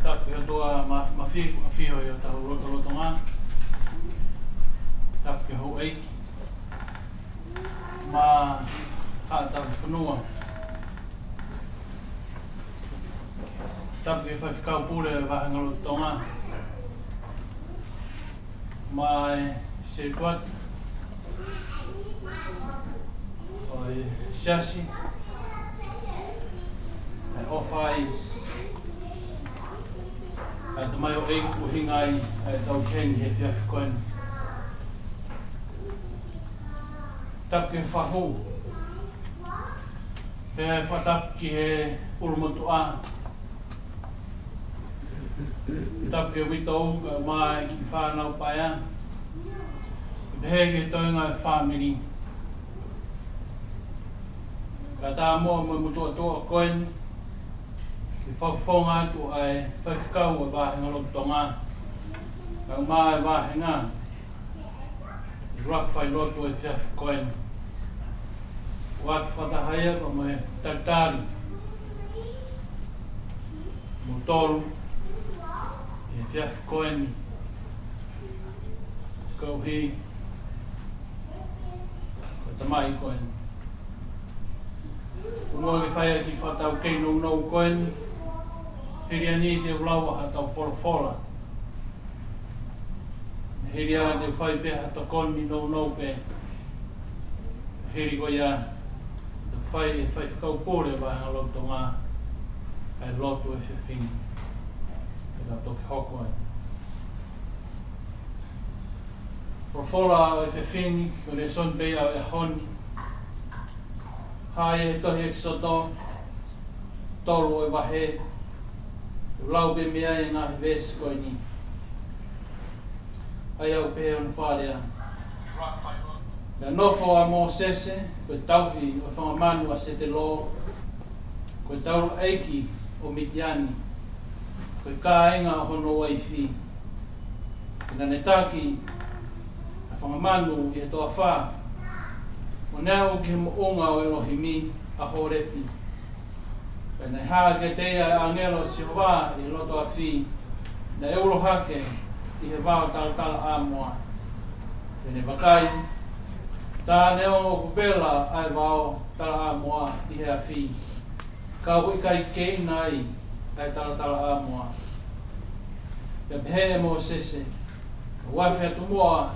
Tapi tua mafiho yo ta roto nga. Tapi ho eik. Ma ata funua. Tapi fa ficar pure va ngalo tonga. Mai sequat. Oi chassi. Ofai at mai o e ku hingai tau chen he fiaf koin tap ke fa ho pe fa tap ki he ulmotu a tap ke wito mai ki fa na pa ya he ke to nga family kata mo mutu to koin ki whakawhonga tu ai whakakau o wāhenga lotonga. Kau mai wāhenga rak whai lotu e whiaf koen. Wat whatahaya ko mai tatari. Mo tolu e whiaf koen. Kau hi ko tamai koen. Kumoa ki whai ki whatau kei nou koen. Heria ni te ulawa hatau fora. Heria te whai pe hatau koni no pe. Heri ko ia te whai whakau pōre wa hanga loto ngā. Ai loto e whiwhingi. Te la toki hoko ai. Fora e whiwhingi, ko re son pe au e honi. Hai e tohi eksoto. Tolu e wahe. Lau be mea e ngā ves koe ni. Ai au pe on whārea. Na nofo a mō sese, koe tauhi o whangamanu a se te lo. Koe tauru eiki o Mitiani. Koe kāinga o hono ai whi. Kina ne tāki a whangamanu i he toa whā. O nea o ki he mo onga o Elohimi a horepi. Pena hā ke teia angelo si wā i loto a whi na euro hake i he wāo tala a moa. Pene wakai, tā neo o kupela ai wāo tala a moa i he a whi. Ka hui kai kei nai ai tala a moa. Pea pehe e mo sese, ka waiwhea tu moa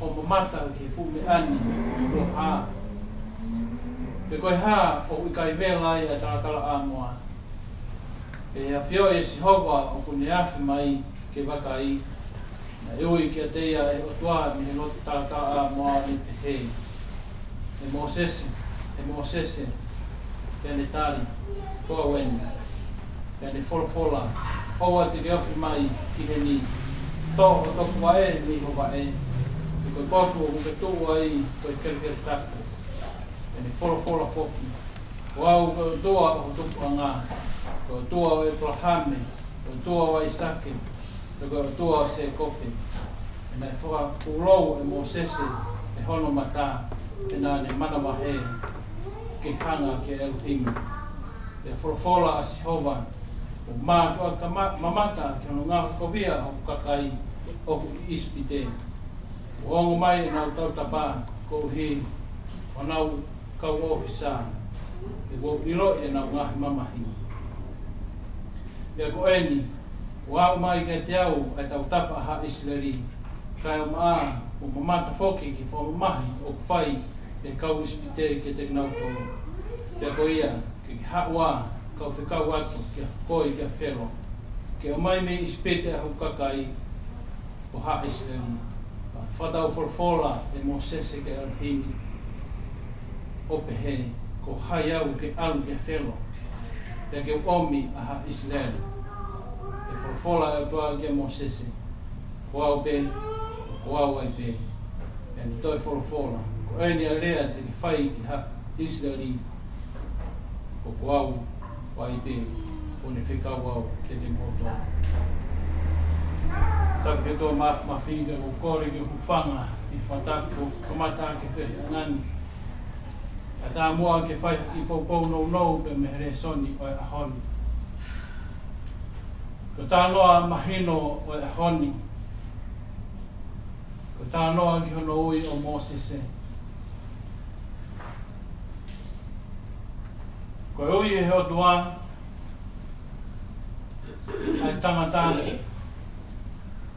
o mamata ki fume ani o hā. Pe koe hā o ikai vela i a tala a moa. E a whio e si hova o kune awhi mai ke waka i. Na eui ki a teia e o tua mi he loto tala a moa ni pehei. E mo sese, pene tari, toa weni. Pene fola, hoa te awhi mai ki he ni. Tō o toku wa e ni hova e. E koe potu o kuke tua i koe kere tapu. Pene fola foki. Wau koe toa o tupu a ngā. Koe toa o Abrahame. Koe toa o Isake. Koe toa o se kope. E nei whaka kurou e mo sese e hono mata. E nā ne mana wahe ke kanga ke Elohim. E fola a Sihova. O mā toa ka mamata ke hono ngā kovia o kakai o ispite. O ongo mai e nau tau tapa ko hi. O nau kau ofisa. E wo iro e nau ngahi mamahi. Ia ko eni, wau mai ke te au e tau tapa ha Isleri. Kai o maa, o mamata foki ki whamamahi o kwhai e kau ispite ke te gnautoru. Ia ko ia, ke haua kau whikau atu ki a koi ki a whero. Ke o mai me ispite a hukakai o ha Isleri. Whatau forfola e mo sese ke Elohimi. O pehe, ko hai au ke alu ki a whero. Te ke omi a ha Israel. E forfola e toa ke mo sese. Ko au pe, ko au ai pe. E ni toi forfola. Ko eni a rea te ki whai ki ha Israeli. Ko au, ai pe. Ko ne whikau au ke te moto. Taku ke toa mawhinga ko kore ke hufanga. I whataku komata ke whiri anani. A tā mua ke whai i pōpou nou pe me here soni o e ahoni. Ko tānoa mahino o e honi. Ko tānoa ki hono ui o Mosese. Ko ui e heo tua ai tangata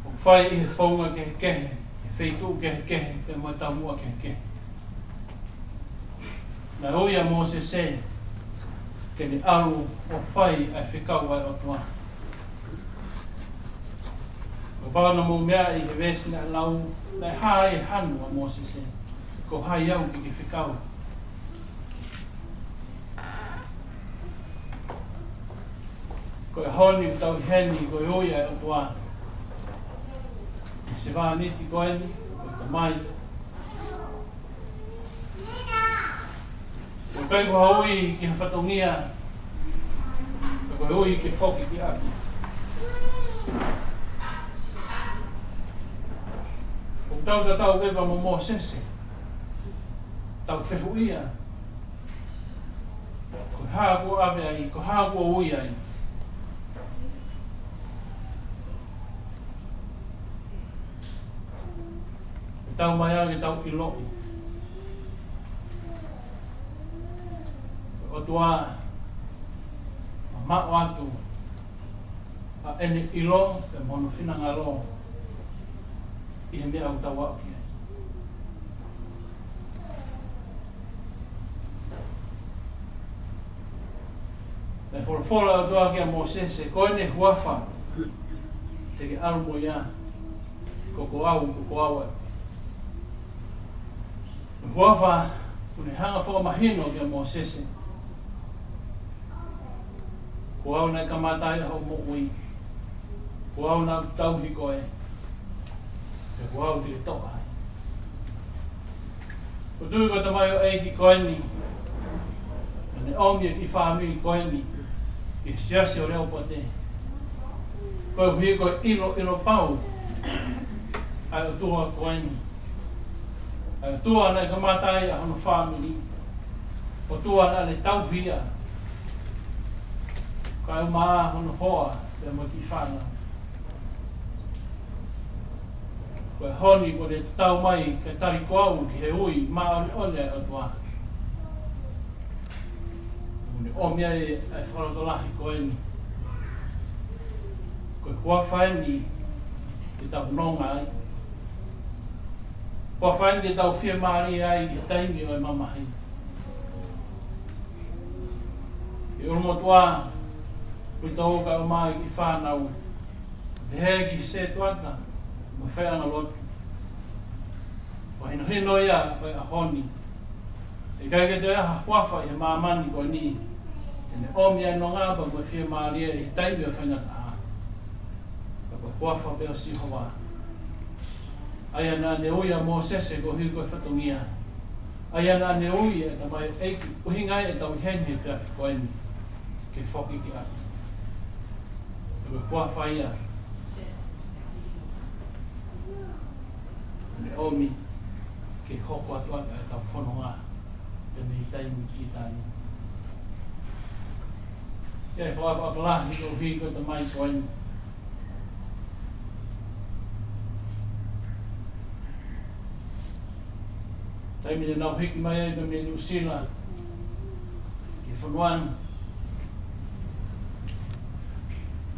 o whai i he whaunga ke kehe, he wheitu ke kehe, pe mo tamua ke kehe. Na ui a Mosese ke ni alu o whai ai whikau ai o tua. Ko whakana mō mea i he wesi na lau, na hai e hanu a Mosese, ko hai au ki ke whikau. Ko e honi tau heni ko e ui ai o tua. Se wā niti koeni, ko ta mai. Ko kai ko haui ki hawhatongia, ko e ui ki whoki ki aki. Ko tau ka tau kepa mo Mosese, tau whehu ia. Ko haa kua awe ai, ko haa kua ui ai. Tau mai ai tau ki loi. O tua ma'o atu a ene ilo e mono fina ngalo i he mea au tau au ki. E whorofora o tua ki a Mosese, koe ne huafa te ke aru mo ia, koko au e. Huafa, kune hanga whakamahino ki a Mosese. Ko au nei kamatai hau mo ui. Ko au nā tauhi koe. E ko au tiri toka hai. Ko tui ko tamai o eiki koeni. Ne ongi ki whaamiri koeni. Ki siasi o reo pote. Ko hui ko ilo pau. Ai o tuha koeni. Ai tua nei kamatai a hono whaamiri. O tua nei tauhia. Kai maa hono hoa te mo ki whana. Koe honi ko te tau mai ke tari koau ki he ui maa ole o tua. Mune omia e whanotolahi koeni. Koe kua whaeni te tau nonga ai. Kua whaeni te tau whia maari ai i taimi o e mamahi. E urumo tua Kui tau ka o mai ki whanau. He ki se tuata. Ma whaanga lotu. Wa hino ia koe a honi. E kai ke te aha huafa i he maamani ko ni. E ne omi ai no ngāpa koe whia maaria i taimi o whaingata a. Ka koe huafa peo si hoa. Aia nā ne ui a Mosese ko hui koe whatongia. Aia nā ne ui e tamai eiki uhingai e tau heni e pia koeni. Ke whoki ki aki. Koe kua whaia. Ne omi ke hoko atuaka e tau whanonga. Te mei taimu ki tāni. Kei whaapalahi ko hui ko te mai koeni. Taimi te nau hiki mai ai te me New Zealand. Ki whanuan.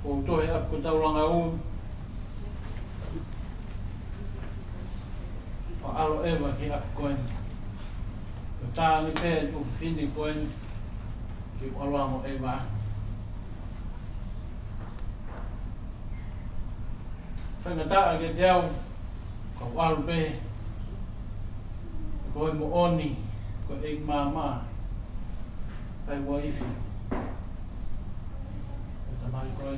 Ko tohe ap ko tauranga u. O alo ewa ki ap koen. Ko tāni pē tu whini koen. Ki alango ewa. Whangataa ke te au. Ko alu pē. Ko e mo oni. Ko e mama. Pai waifi. Tamai koe.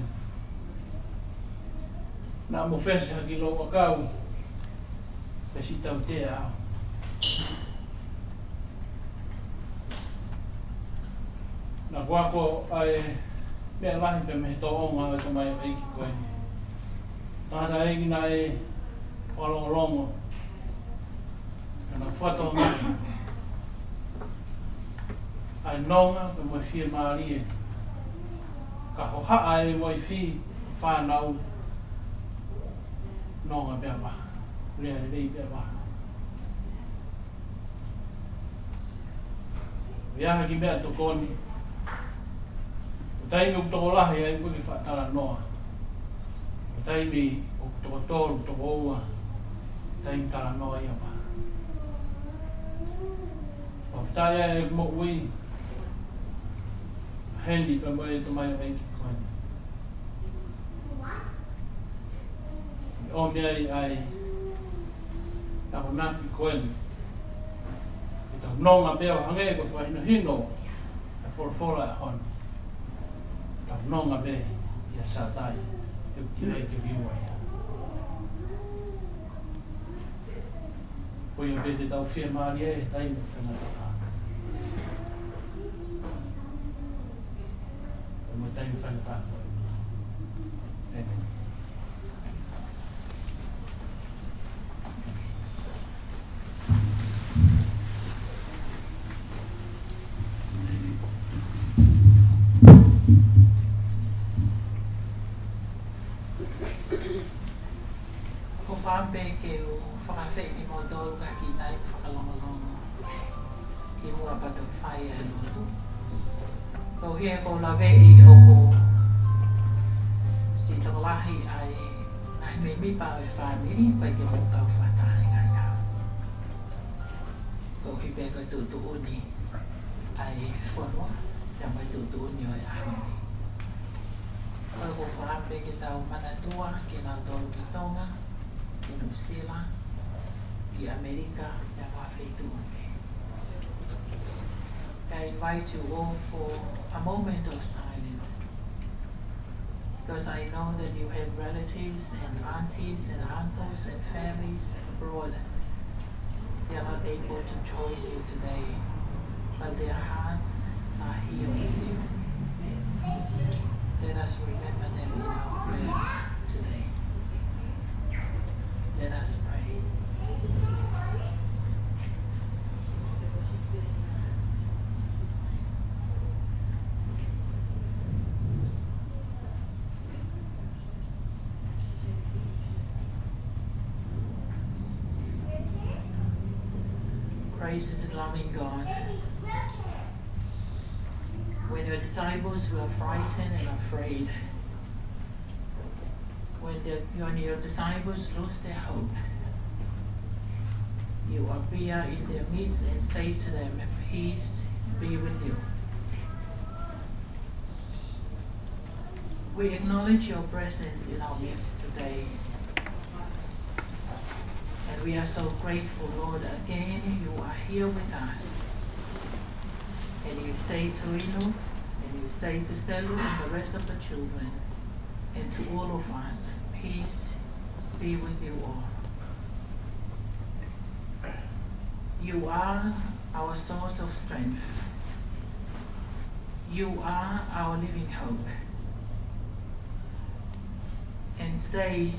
Nā mo whese haki loa kau. Pesi tau te au. Nā kuako ai mea lahi pe me to onga e tamai eiki koe. Tāta eiki nā e whalongo. Nā whato mai. Ai nonga pe mo whia maari e. Ka ho haa e wai whi whanau nonga bea wa. Rea rei bea wa. Iaha ki mea tokoni. Taimi o toko lahi ai kuli whaatara noa. Taimi o toko tōru, toko oua. Taimi tara noa ia wa. Wapataya e mo ui. Hendi pa mo e tomai o eiki koeni. O mea ai ako naki koeni. Ita nonga beo hange ko whahino hino. A whorafora e hon. Ita nonga be ia sātai. E uti hei te viua ia. Poi o bete tau whia maari e tai mo whanataka. E mo tai mo whanataka. Amen. Pampe ke o whakawhei ki mo tōru ka ki tai whakalongalonga ki hua patu whai e lotu. Ko hea ko lawei o ko si takalahi ai nai me mipa e whamiri pai ke mo tau whatahi ngai au. Ko hipe ko tutu uni ai whanua, te mai tutu uni o e ahini. Ko whampe ke tau manatua ki nā tōru ki Tonga, ki New Zealand, ki Amerika, ia whawhetu ane. I invite you all for a moment of silence, because I know that you have relatives and aunties and uncles and families abroad. They are not able to join you today, but their hearts are here with you. Let us remember them in our prayer today. Let us pray. Gracious and loving God, when your disciples were frightened and afraid, when your disciples lost their hope, you appear in their midst and say to them, peace be with you. We acknowledge your presence in our midst today. And we are so grateful, Lord, again you are here with us. And you say to Inu, and you say to Selu and the rest of the children, and to all of us, peace be with you all. You are our source of strength. You are our living hope. And today,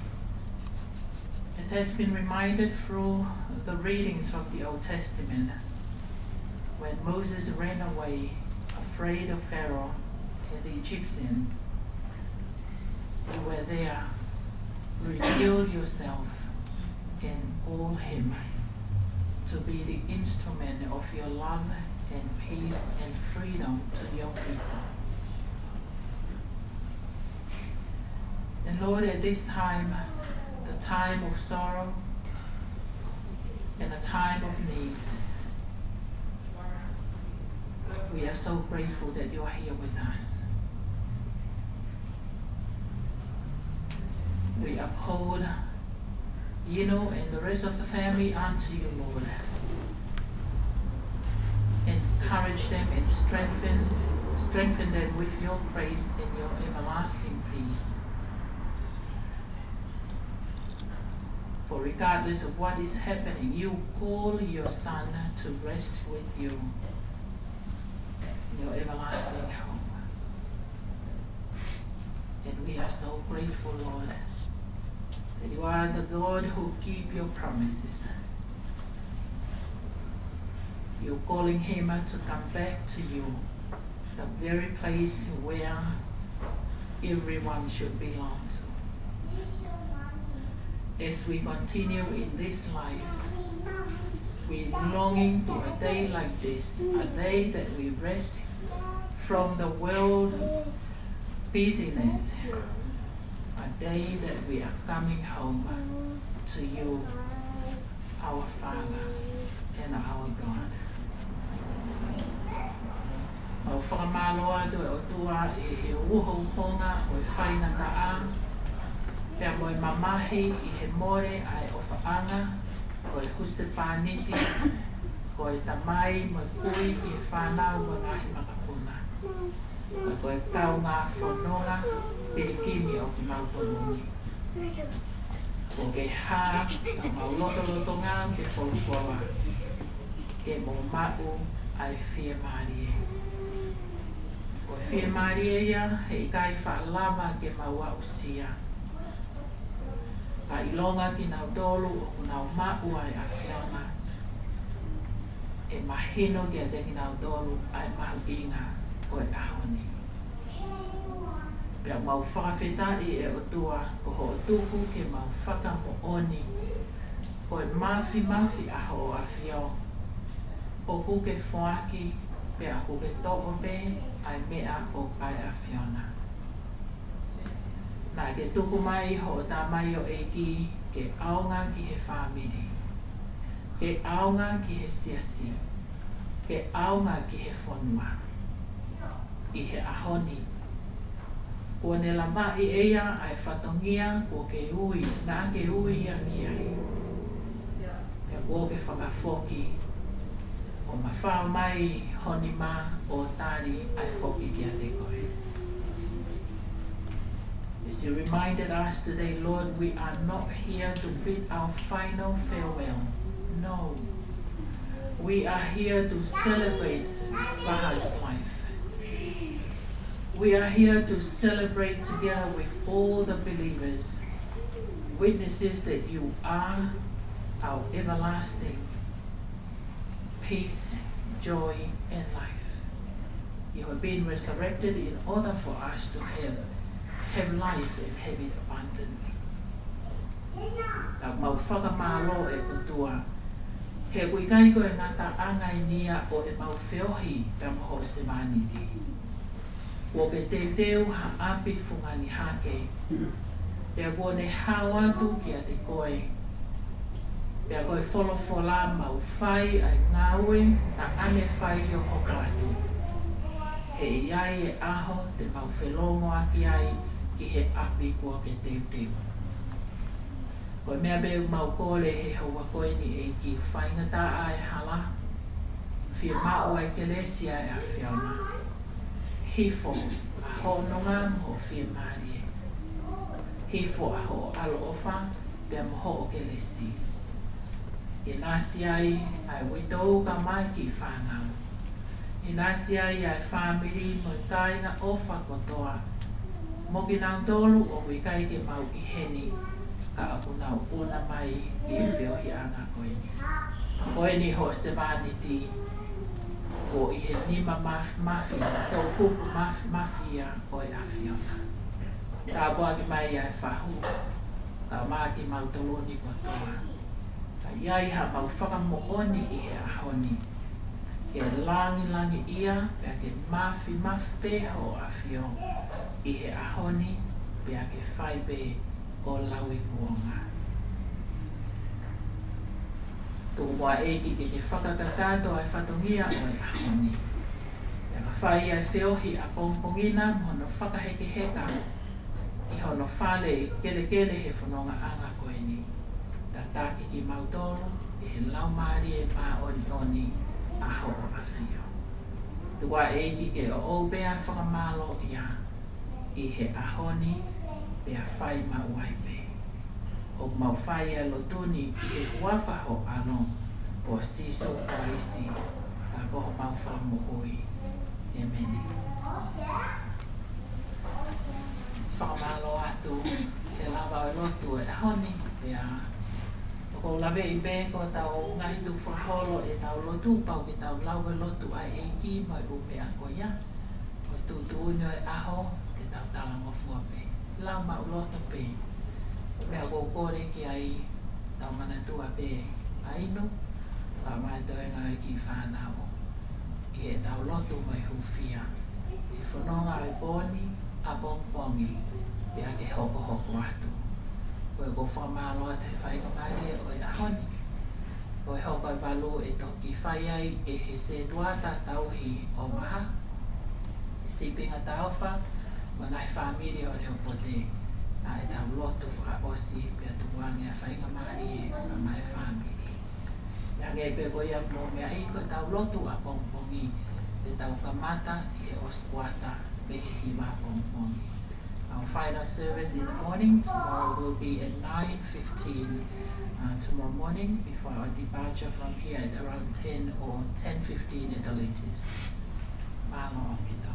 as has been reminded through the readings from the Old Testament, when Moses ran away, afraid of Pharaoh and the Egyptians, you were there, revealed yourself and called him to be the instrument of your love and peace and freedom to your people. And Lord, at this time, the time of sorrow and the time of needs, we are so grateful that you are here with us. We uphold Yino and the rest of the family unto you, Lord. Encourage them and strengthen them with your grace and your everlasting peace. For regardless of what is happening, you call your Son to rest with you in your everlasting home. And we are so grateful, Lord, that you are the God who keep your promises. You're calling him to come back to you, the very place where everyone should belong to. As we continue in this life, we're longing to a day like this, a day that we rest from the world busyness, a day that we are coming home to you, our Father and our God. Au whakamaloa tu e o tua e uho honga o e whaina ka a, pia mo e mamahi i he more ai o whaanga, ko e huse pāniti, ko e tamai mo e pui i e whanau mo ngahi makapuna. Ko e kau ngā whanonga pe kimi o ki mautononi. Ko ke hā, ka mauloto ngā ke whauwhawa, ke mo mau ai whia marie. Ko e whia marie ia, he kai whaalama ke maua usia. Ka ilonga ki nau dolu o kunau mau ai a whiona. E mahino ki a te ki nau dolu ai mahu inga ko e ahoni. Pea mau whakawhetai e o tua ko ho o tuku ke mau whakamooni. Ko e mawhi aho o a whio. O kuke whaaki, pea kuke to'o pe, ai mea o kai a whiona. Nā ke tuku mai ho o tā mai o eiki, ke aonga ki he whamiri. Ke aonga ki he siasi. Ke aonga ki he whanua. I he ahoni. Kua ne la mai eia ai whatongia ko ke ui, nā ke ui ia ni ai. Pea kua ke whakafoki. O ma whao mai honi mā o tāri ai whoki ki a te koe. As you reminded us today, Lord, we are not here to bid our final farewell. No. We are here to celebrate Vaha's life. We are here to celebrate together with all the believers, witnesses that you are our everlasting peace, joy, and life. You have been resurrected in order for us to have life and have it abundantly. Tau mau whakamalo e kutua. He kuikai koe ngata angai nia o e mau whiohi pe moho se maniti. Wo ke te teu ha api fungani hake. Te wone hawa tu ki a te koe. Pea koe wholofola mau whai ai ngawe na ane whai o hoko atu. He iai e aho te mau whelongo aki ai ki he api kua ke teu. Koe mea beu mau kore he haua koe ni e ki whaingata ai hala. Whia mao ai kelesia e a whiauna. Hifo a hononga mo whia marie. Hifo a ho alo ofa pea moho o kelesi. E nasi ai witou ka mai ki whāngau. E nasi ai whamiri mo tainga o whakotoa. Mo ki nau tolu o wikai ke mau i heni ka aku nau una mai i e whiohi anga koeni. Koeni ho se vaniti o i he nima mafi, tau kupu mafia o e a whiona. Tā boa ki mai ai whahu, ka maa ki mau toloni kotoa. Iai ha mau whakamooni i he ahoni. Ke langi ia, pea ke mafi peho a whio i he ahoni, pea ke whaipe o laui kuonga. Tō mua eiki ke whakakakato ai whatongia o e ahoni. Pea ka whai ai whiohi a pongpongina mono whakaheke heka i hono whale kele he whanonga anga koeni. Taki ki mautoro, e he lau maari e pā oni aho o a whio. Tua eiki ke o bea whakamalo ia i he ahoni bea whai mauaipe. O mau whai e lotuni i he huawhaho ano o siso kwaisi ka koho mau whakamohoi. Amen. Whakamalo atu he lava o lotu e ahoni bea ko lawe I be ko tau ngai tu whaholo e tau lotu pau ki tau lawe lotu ai e ki mai upe a ko ia. Ko tu unio e aho te tau talango fua pe. Lau mau loto pe. Mea ko kore ki ai tau mana tua pe aino. Pa mai toi ngai ki whanau. Ki e tau loto mai hufia. I whanonga ai poni a pongpongi. Pea ke hoko hoko atu. Koe ko whamalo te whainga mai e o i ahoni. Koe hoko ai palo e toki whai ai e he se duata tauhi o maha. E sipinga tauwha, ma ngai whamiri o reo pote. A e tau loto wha osi pia tuwangi a whainga mai e a mai whamiri. Ia nge pe koe ia mo mea i koe tau loto a pongpongi. Te tau kamata i e oskwata pe he hiwa pongpongi. Our final service in the morning tomorrow will be at 9:15 tomorrow morning before our departure from here at around 10 or 10:15 at the latest. Malo kita.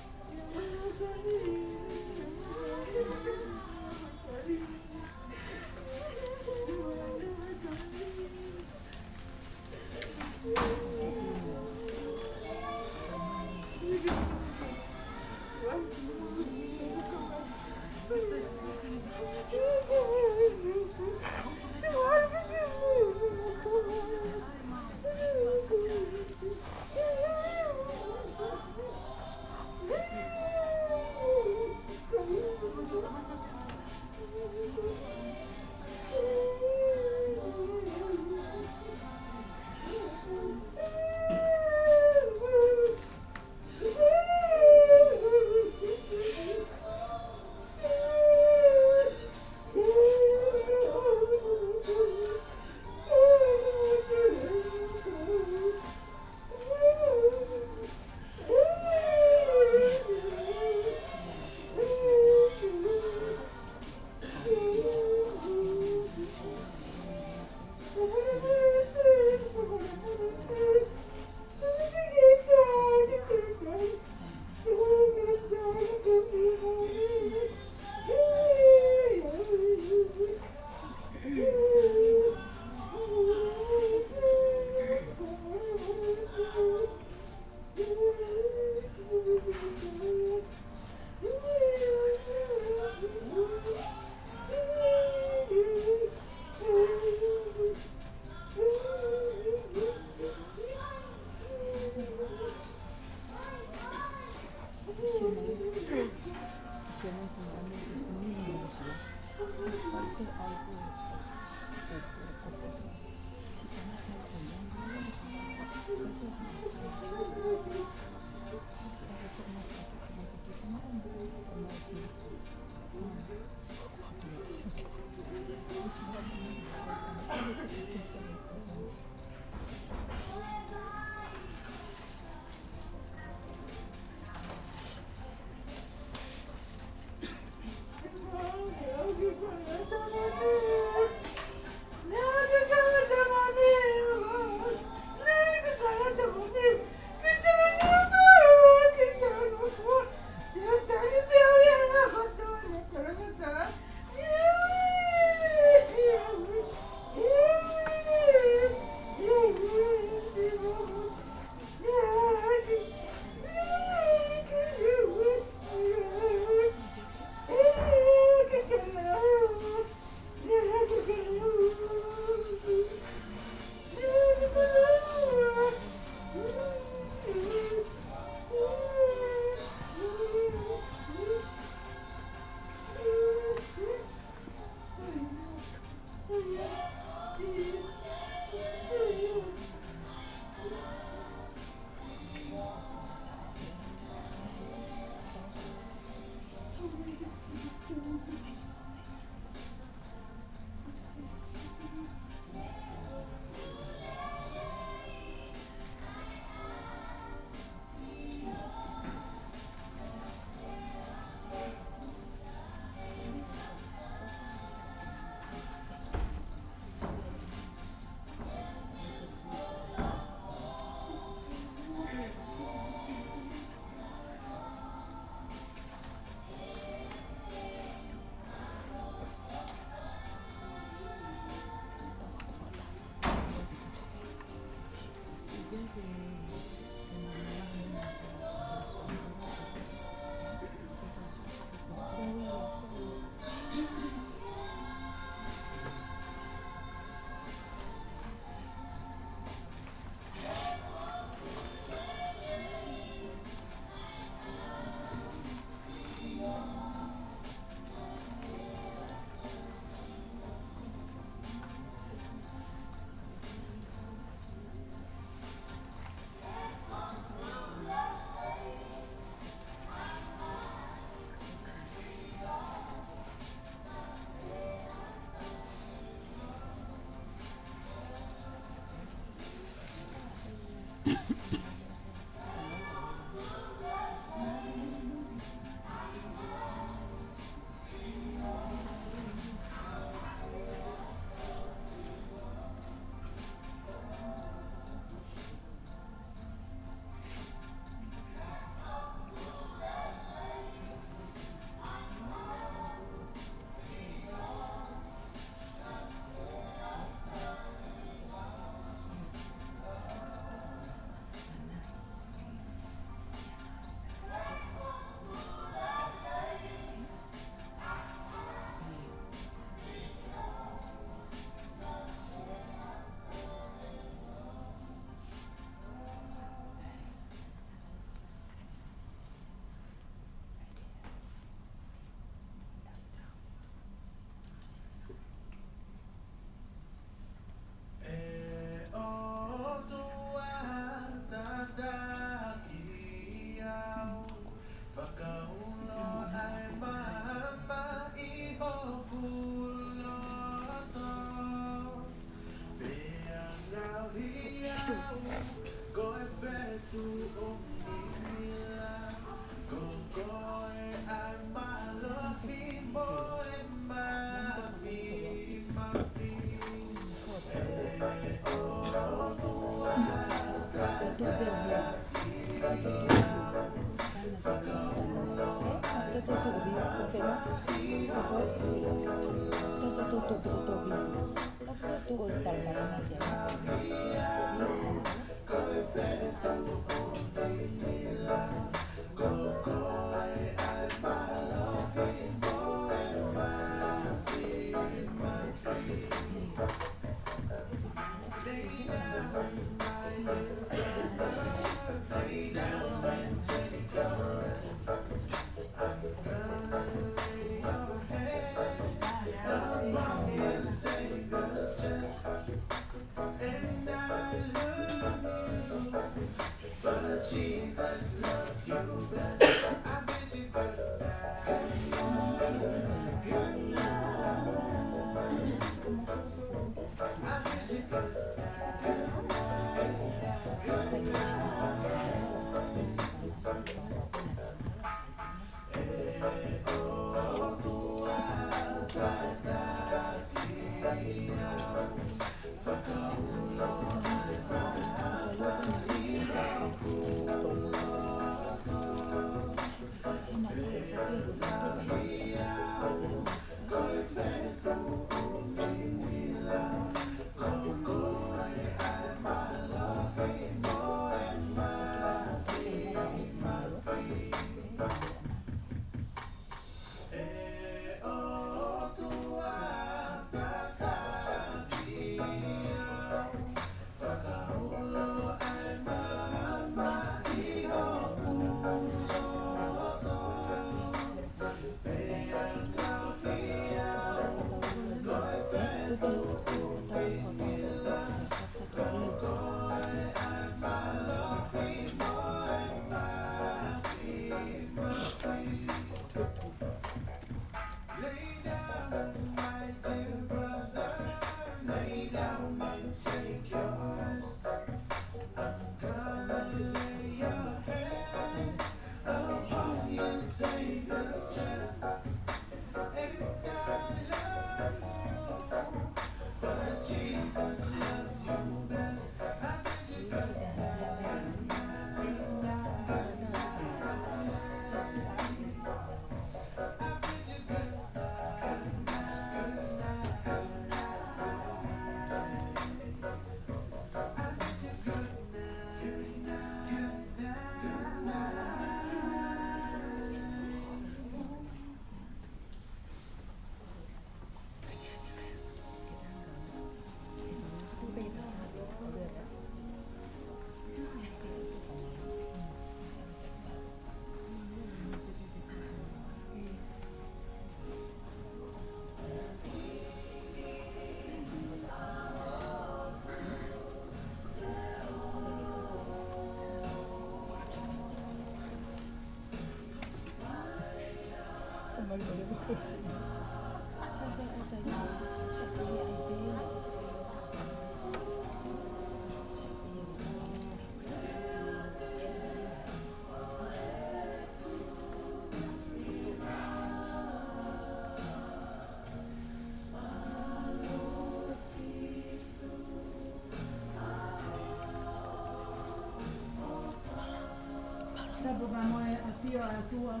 Sabu ka mo e afia a tua.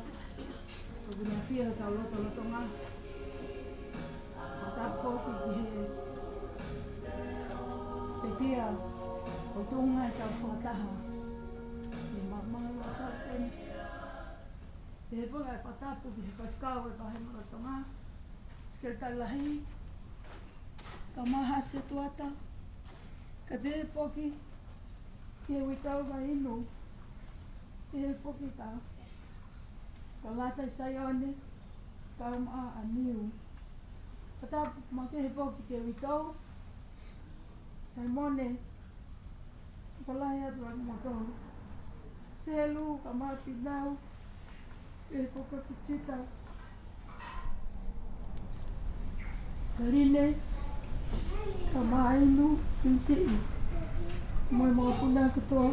Sabu na afia ka loto nga. Tapo ki te pia o tunga ka fotaha. Ni mama la sa ten. Te foga patapu ki ka kawe ka he loto nga. Skelta lahi. Ka maha se tuata. Ka te poki ke witau ka inu. Te poki ka lata sayone ka a niu kata make he poki ke witau Simone palaya tuan motor selu ka pinau ke poki kita kaline ka mainu pinsi mo puna ketua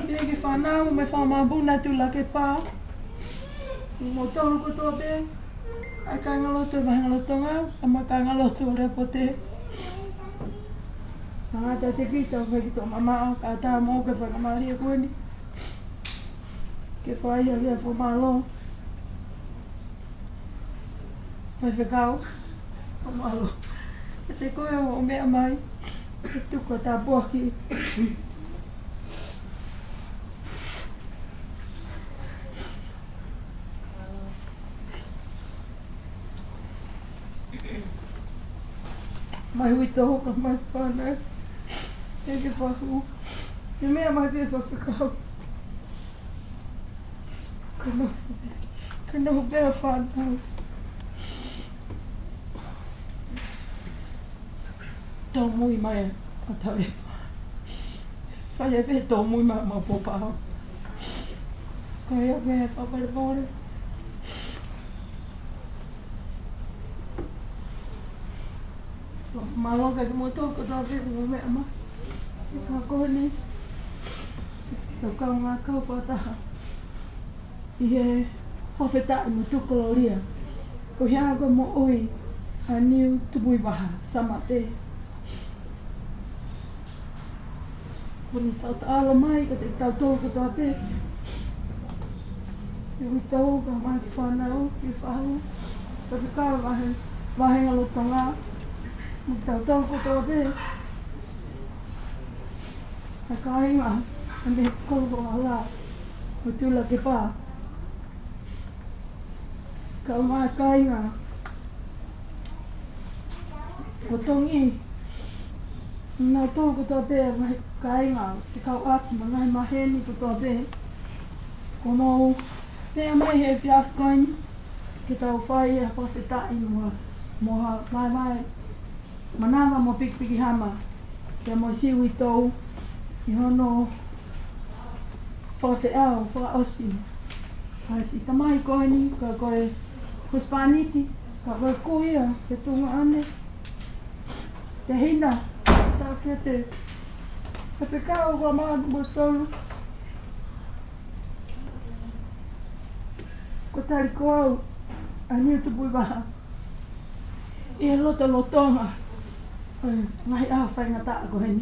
Ia ke whanau me whamabuna tula ke pā. Mo tolu ko tō te. Ai ka ngaloto e ngaloto ngā. Ama ka ngaloto o rea pote. Ngata te kita o ki tō mama ka tā mō ke whakamari e kueni. Ke whai a lea whamalo. Whai whekau. Whamalo. E te koe o mea mai. E tuko tā poaki. Mai hui tō ka mai whānau. E ke whahu. Te mea mai pia whakakau. Ka noho pia whānau. Tō mui mai a tawe. Whai e pia tō mui mai ma pōpāo. Ka ea pia whapare pōre. Malonga ke mo tō ko tā pēku mo mea ma. E ka kōni. Tau kau ngā kau pātaha. I he hawhetai mo tukolo ria. Ko hea koe mo oi a niu tupui waha sama te. Ko ni tau taalo mai ka te tau tō ko tā pēku. E ui tau ka mai ki whanau, ki whahu. Ka te kāra wahenga loto ngā. Tau tau ko tō pē. A kāinga, a me kōko a la, o tūla ke pā. Ka ngā kāinga, o tongi, nā tō ko tō pē, a kāinga, te kau aki, ma ngai maheni ko tō pē. Ko mō, pē a mai he whiafkoini, ke tau whai a whawhetai moha mai. Mananga mo pikipiki hama, kia mo siwi tau, i hono whawheau, whaosi. Ai si tamai koini, ka koe huspaniti, ka koe kuia, te tunga ane. Te hina, tā kia te pekao kwa maadu mo tolu. Ko tari koau, a niu tupui waha. I he lotonga. Ngai a whainga tā ko heni.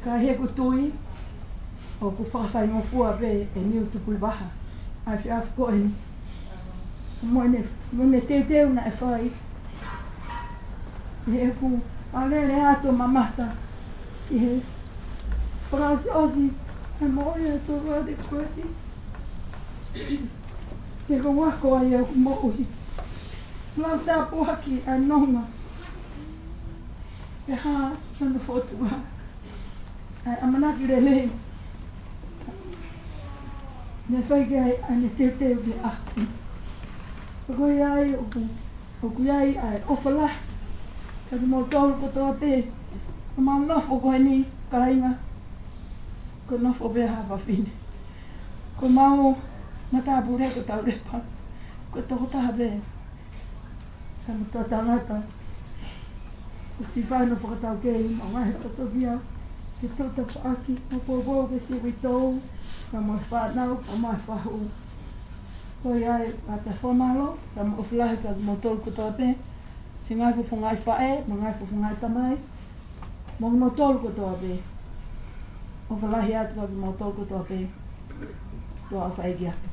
Ka he ko tui, o ko whawhainga fua pe e niu tupui waha. Ai whiawhi ko heni. Mone teuteu na e whai. I he ku alele ato mamata. I he prasi osi. E moi e tō rāde koeti. Te ko wako ai au mohi. Lau tā pohaki a nonga. E hā, nana whotua. Ai amanaki re lei. Ne whaike ai ane teuteu ke aki. Pakoi ai oku ai ai ofala. Ka te mō tōru ko tō te. Ka mā nofo koe ni kainga. Ko nofo pēha hawhine. Ko mau Mata pure ko tau lepa. Ko toko tahabe. Sa mutua tangata. Ko si whāna whakatau kei ma ngahe katovia. Ke tōta whaaki. Ma pōpō ke si witou. Ka mai whānau, ka mai whahu. Ko iai a te whamalo. Ka mo whilahi ka motol ko tōpe. Si ngai whungai whae, ma ngai whungai tamai. Mo motol ko tōpe. O whalahi atu ka motol ko tōpe. Tō a whaegi atu.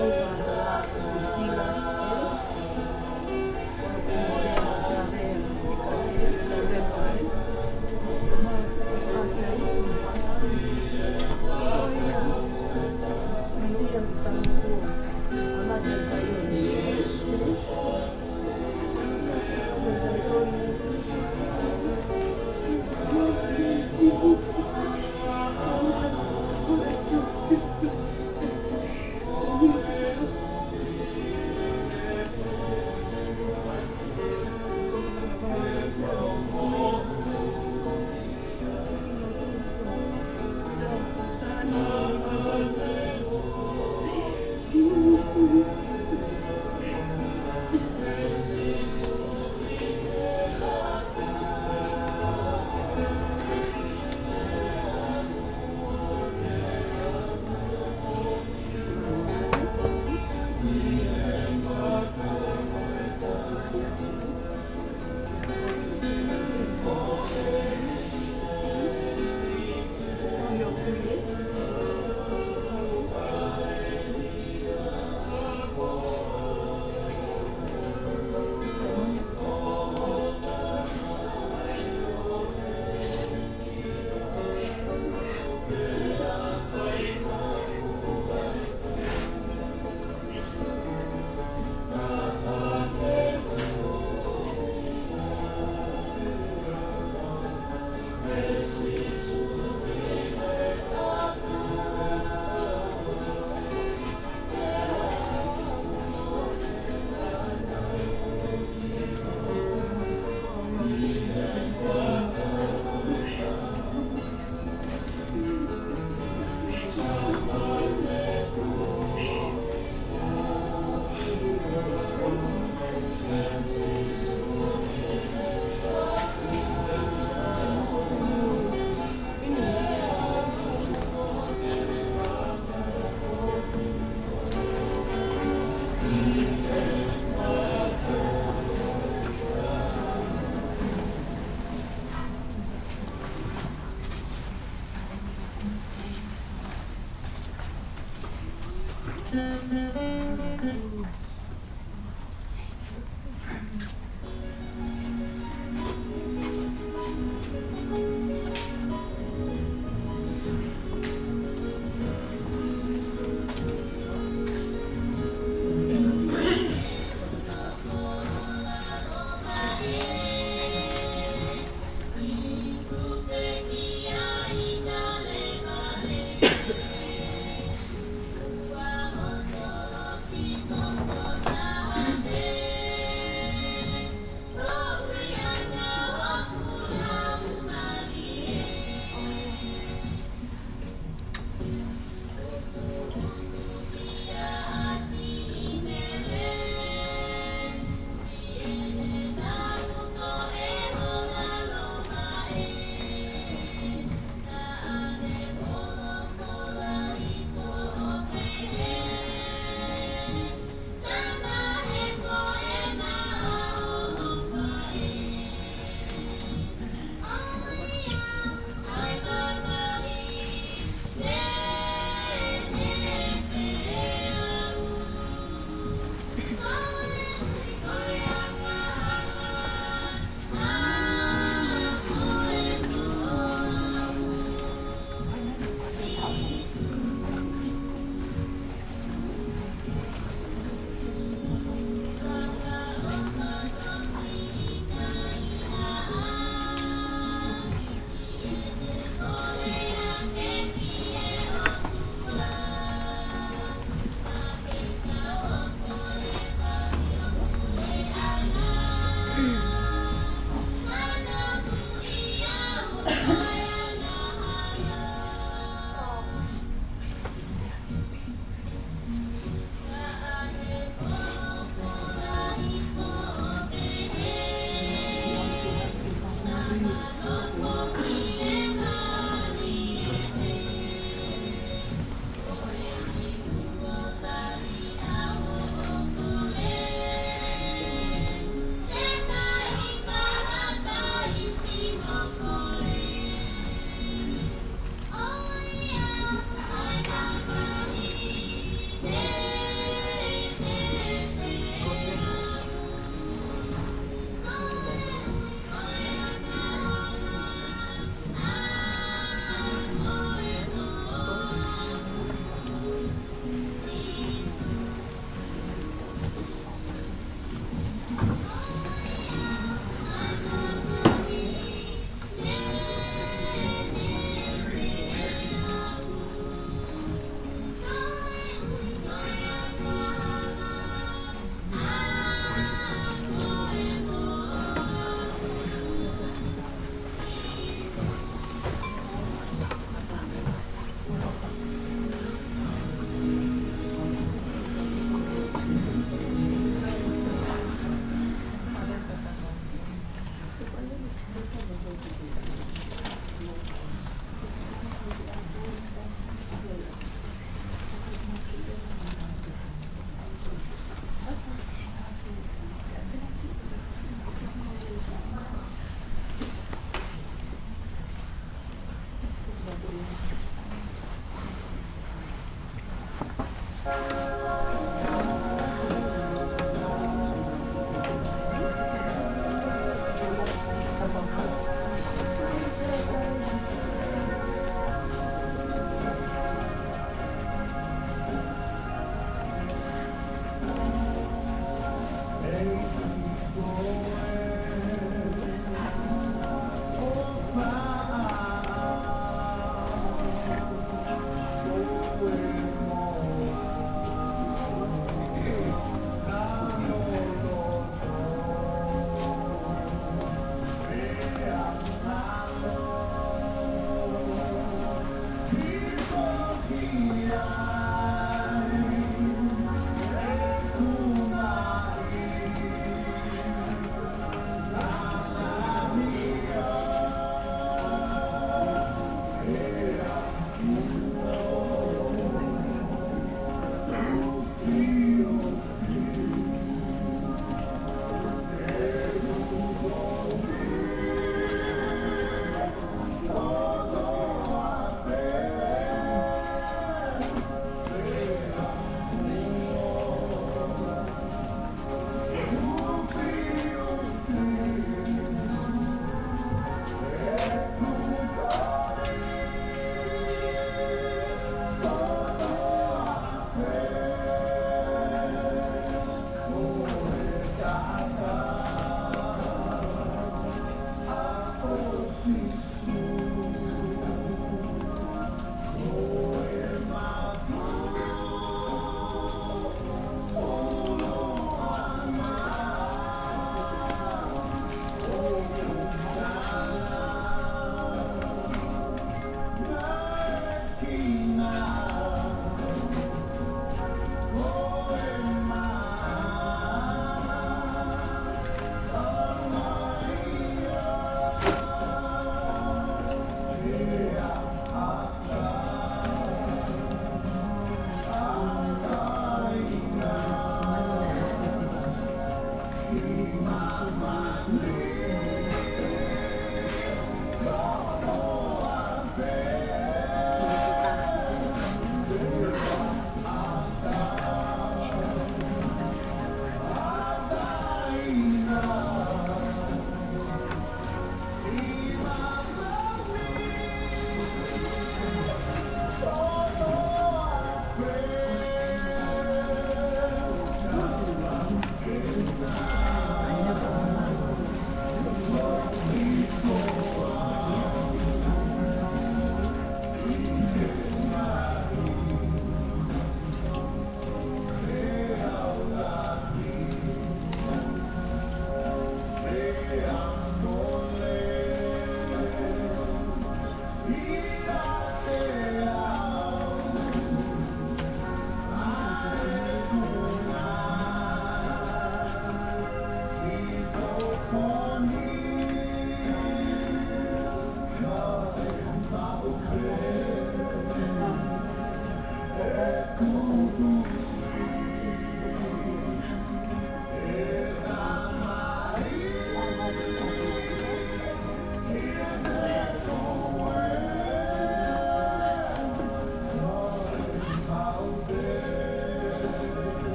Over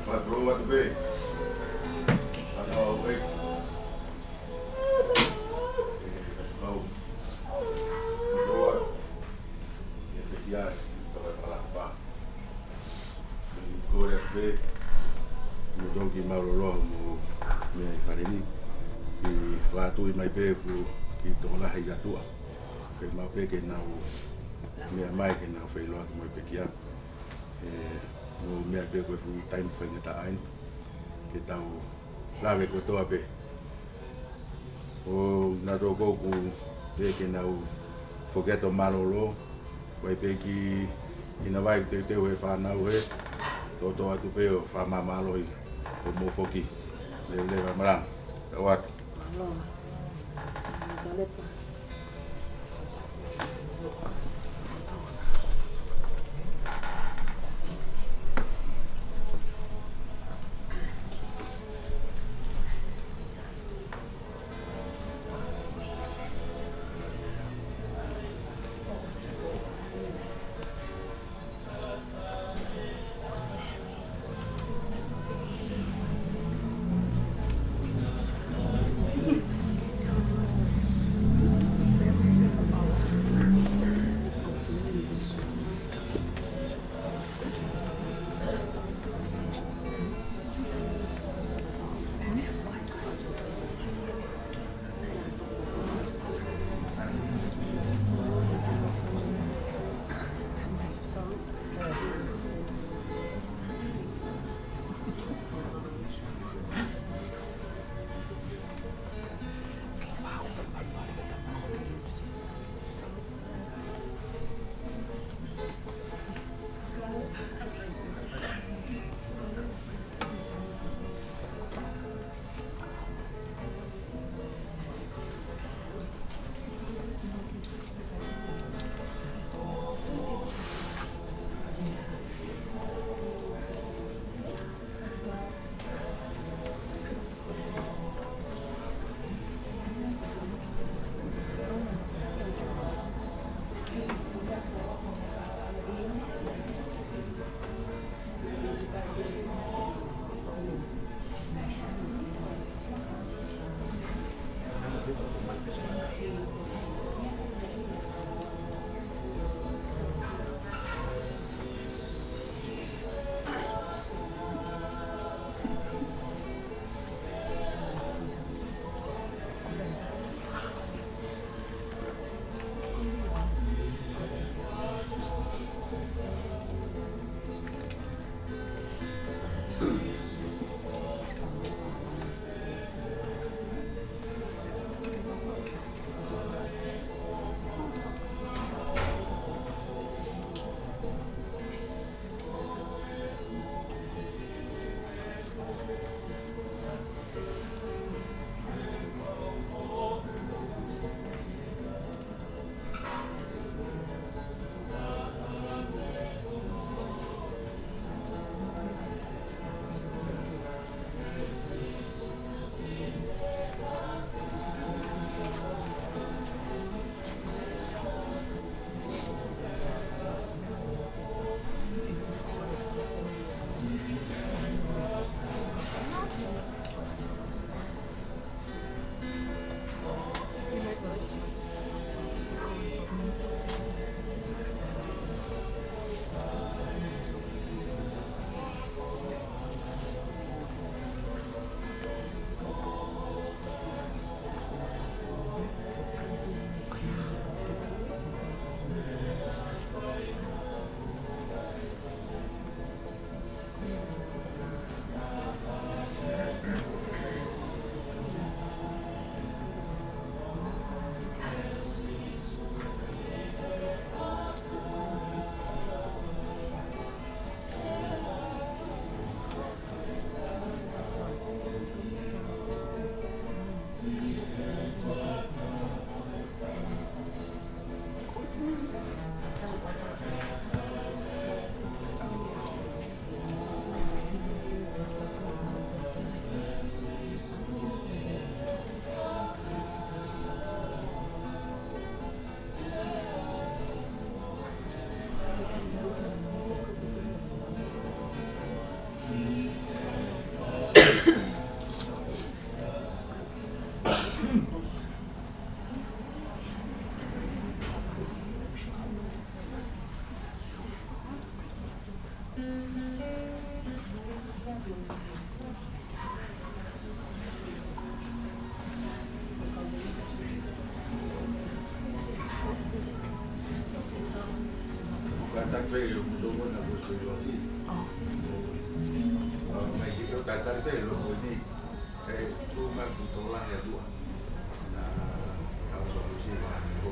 My bro at the bay. I know, wait. Oh. Bro at. Yeah, go that bay. You don't give my wrong. Me fareni. Ki fratu I mai pe ku ki tona hai gatua. Fe ma pe ke na o me mai ke na fe lo mo pe kia. No me pe ko fu time fe ta ein. Ke ta o lave ko to ape. O na do go ku pe ke na o forget o maloro. Vai pe ki ina vai te o fa na o he. To atu pe o fa ma malo I o mo foki. Le va mara. What? pe yo mudo na go so yo ni mai ki yo ta pe lo ko ni tu ma ku to la ya dua na ka so ku chi ba ko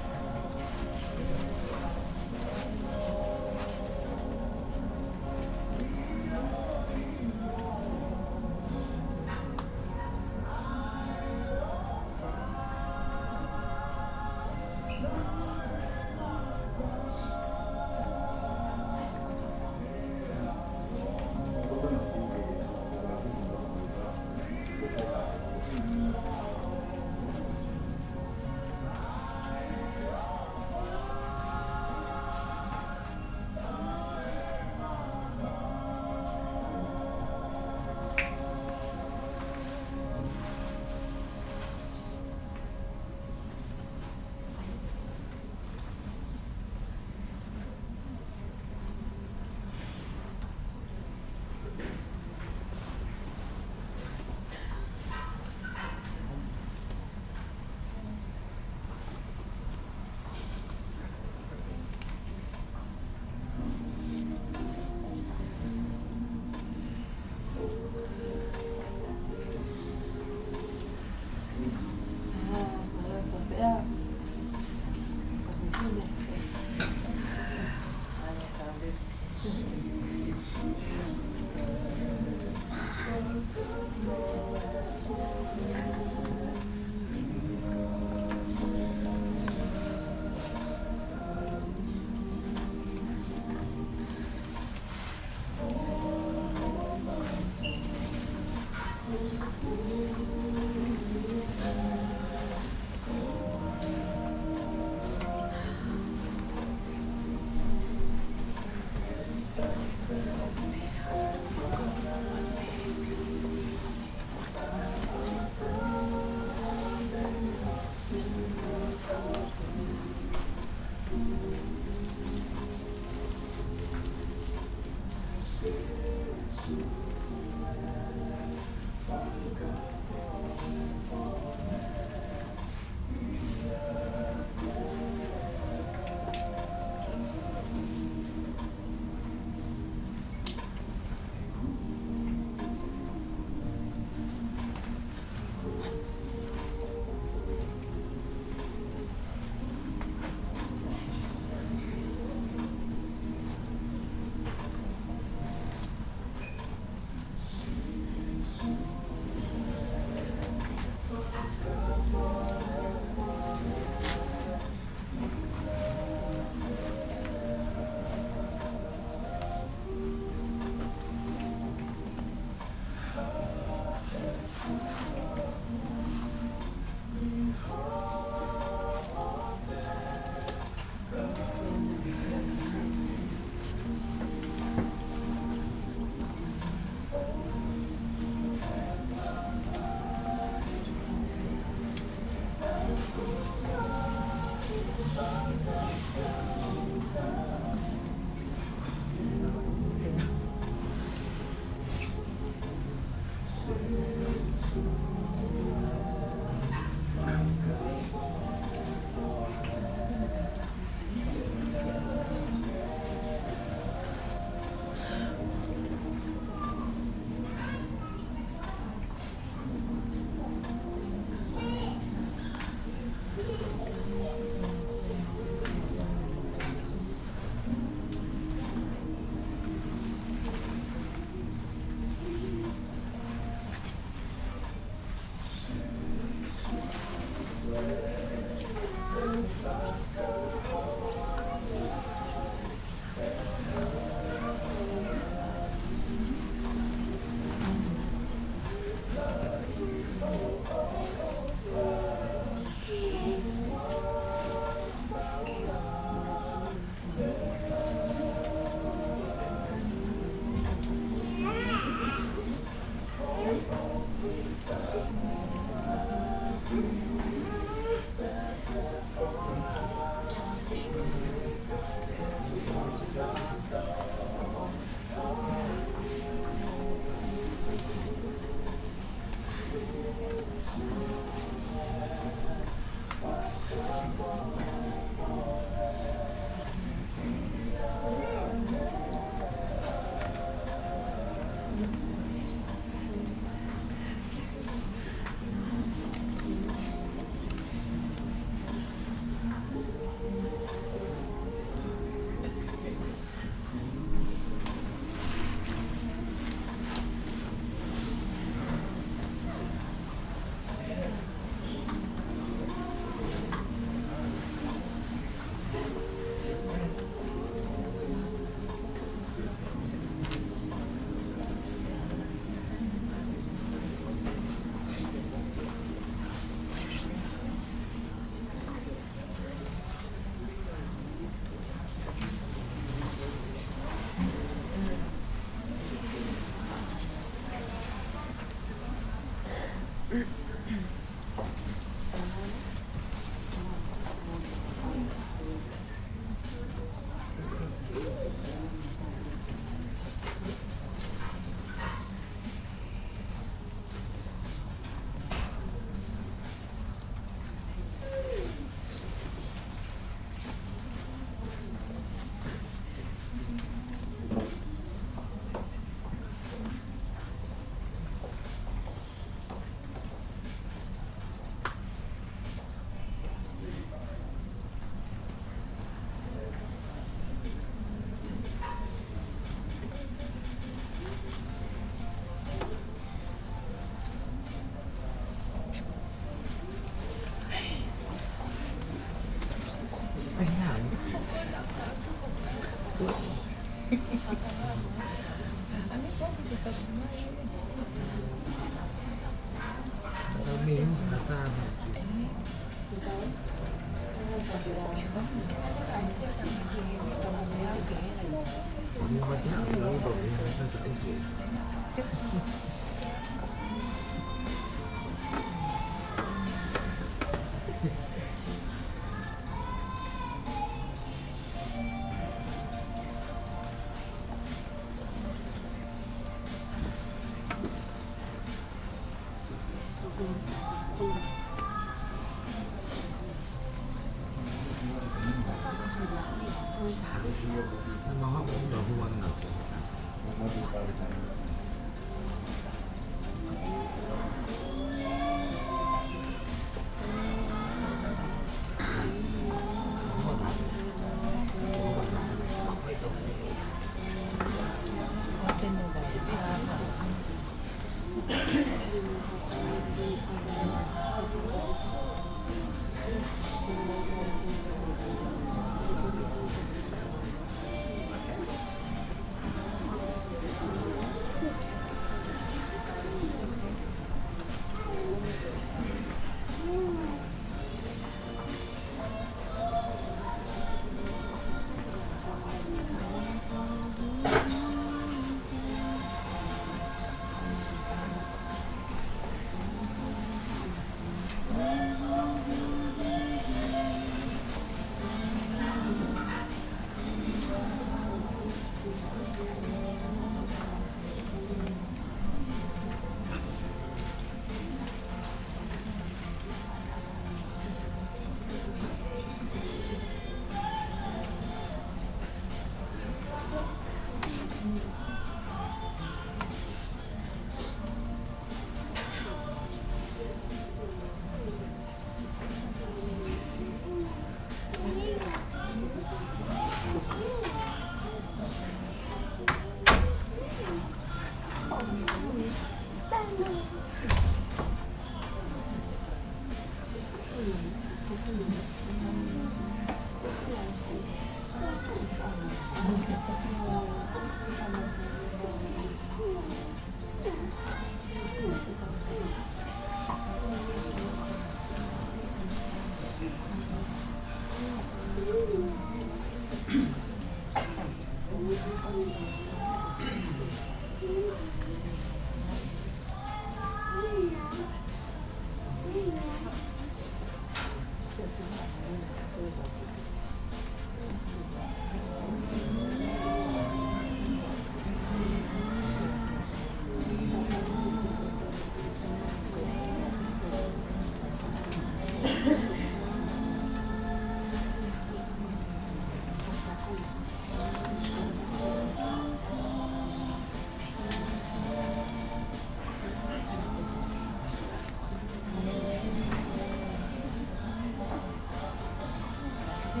เ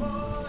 More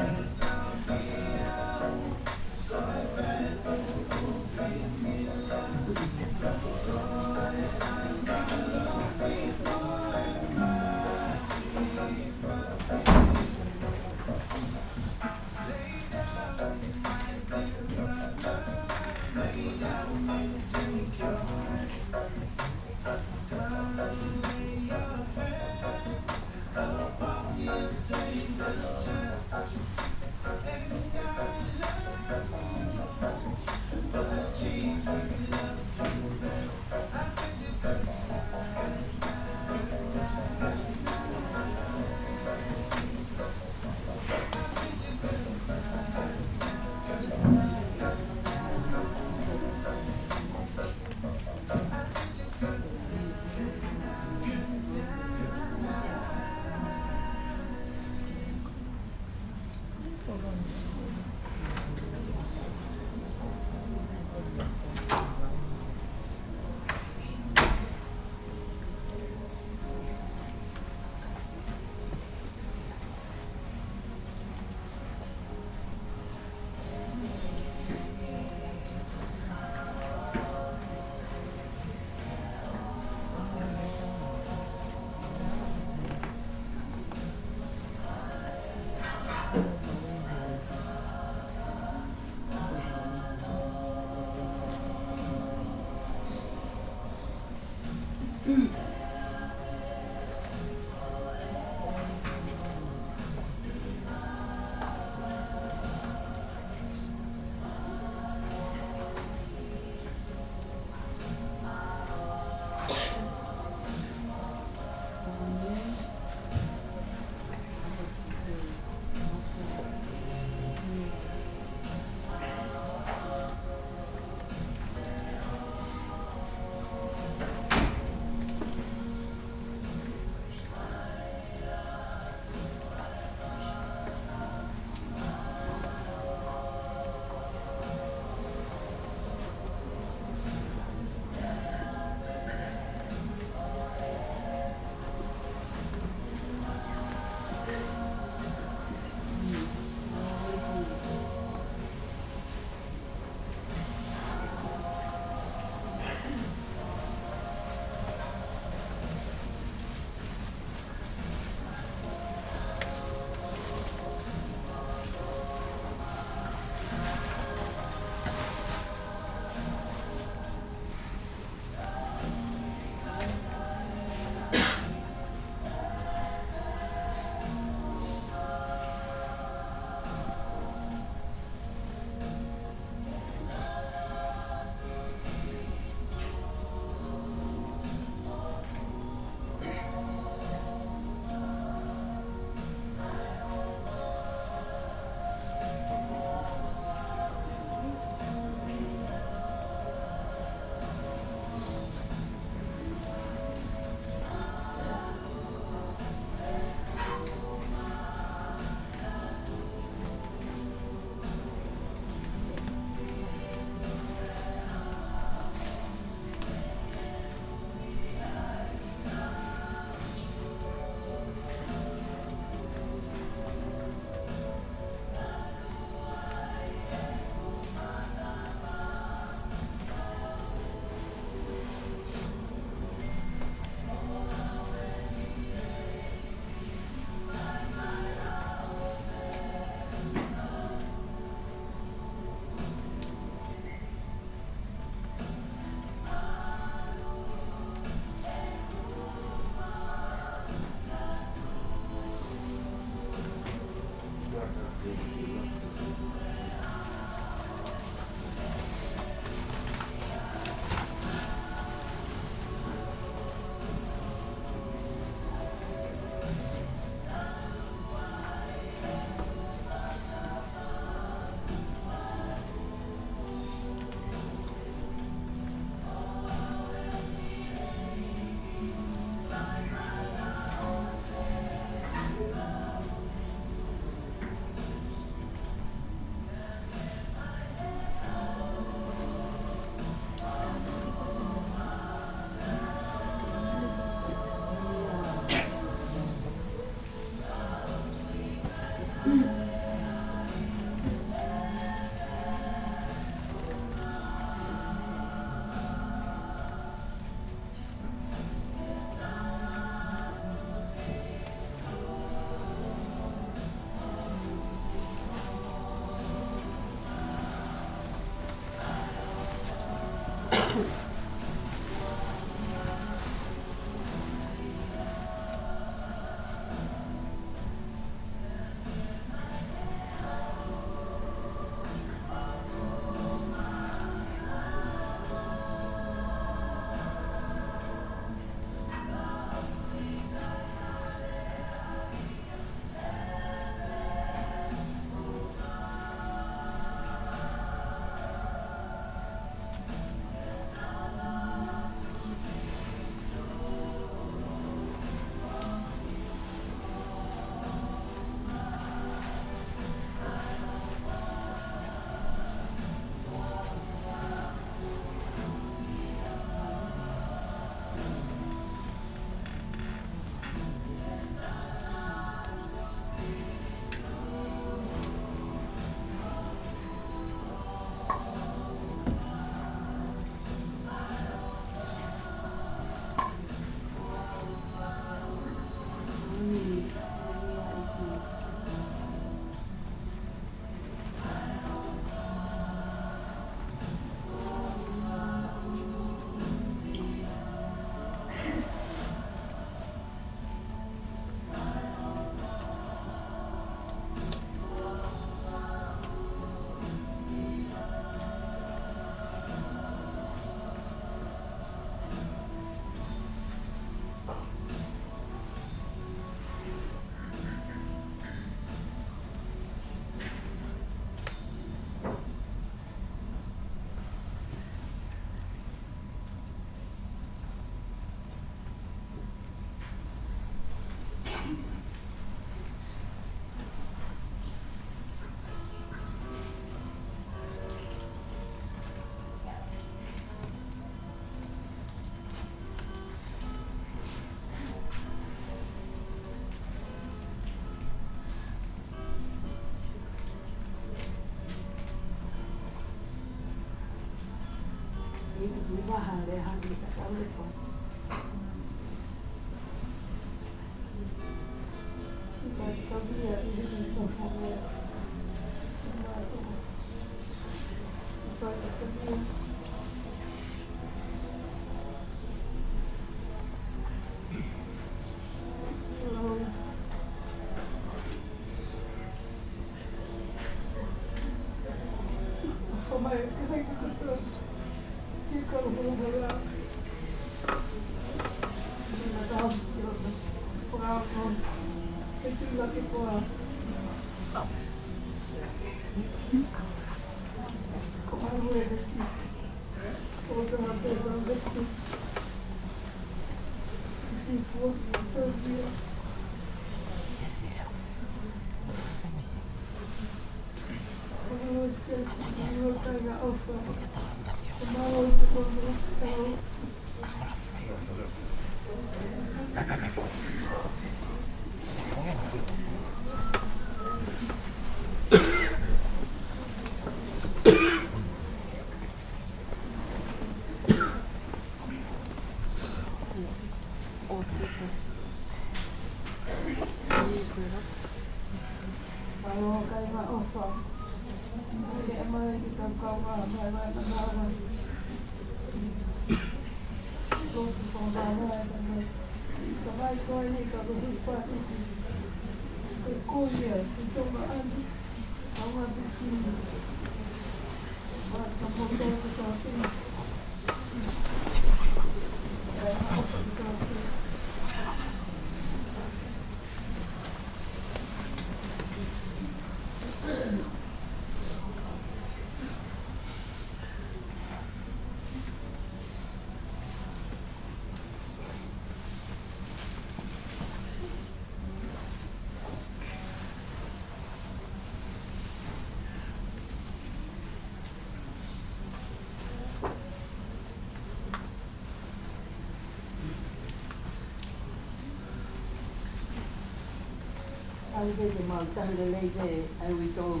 Alvege mal tahile leide ai wito.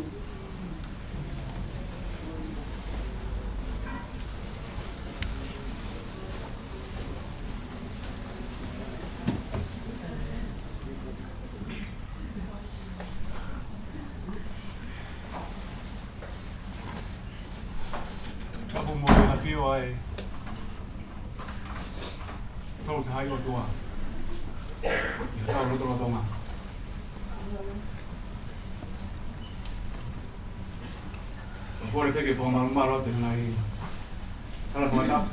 Tapu mo na fio ai. Tau hai o tua. Tau lo tolo tonga. Por el que ponga un malo tengo ahí. Ahora cómo está.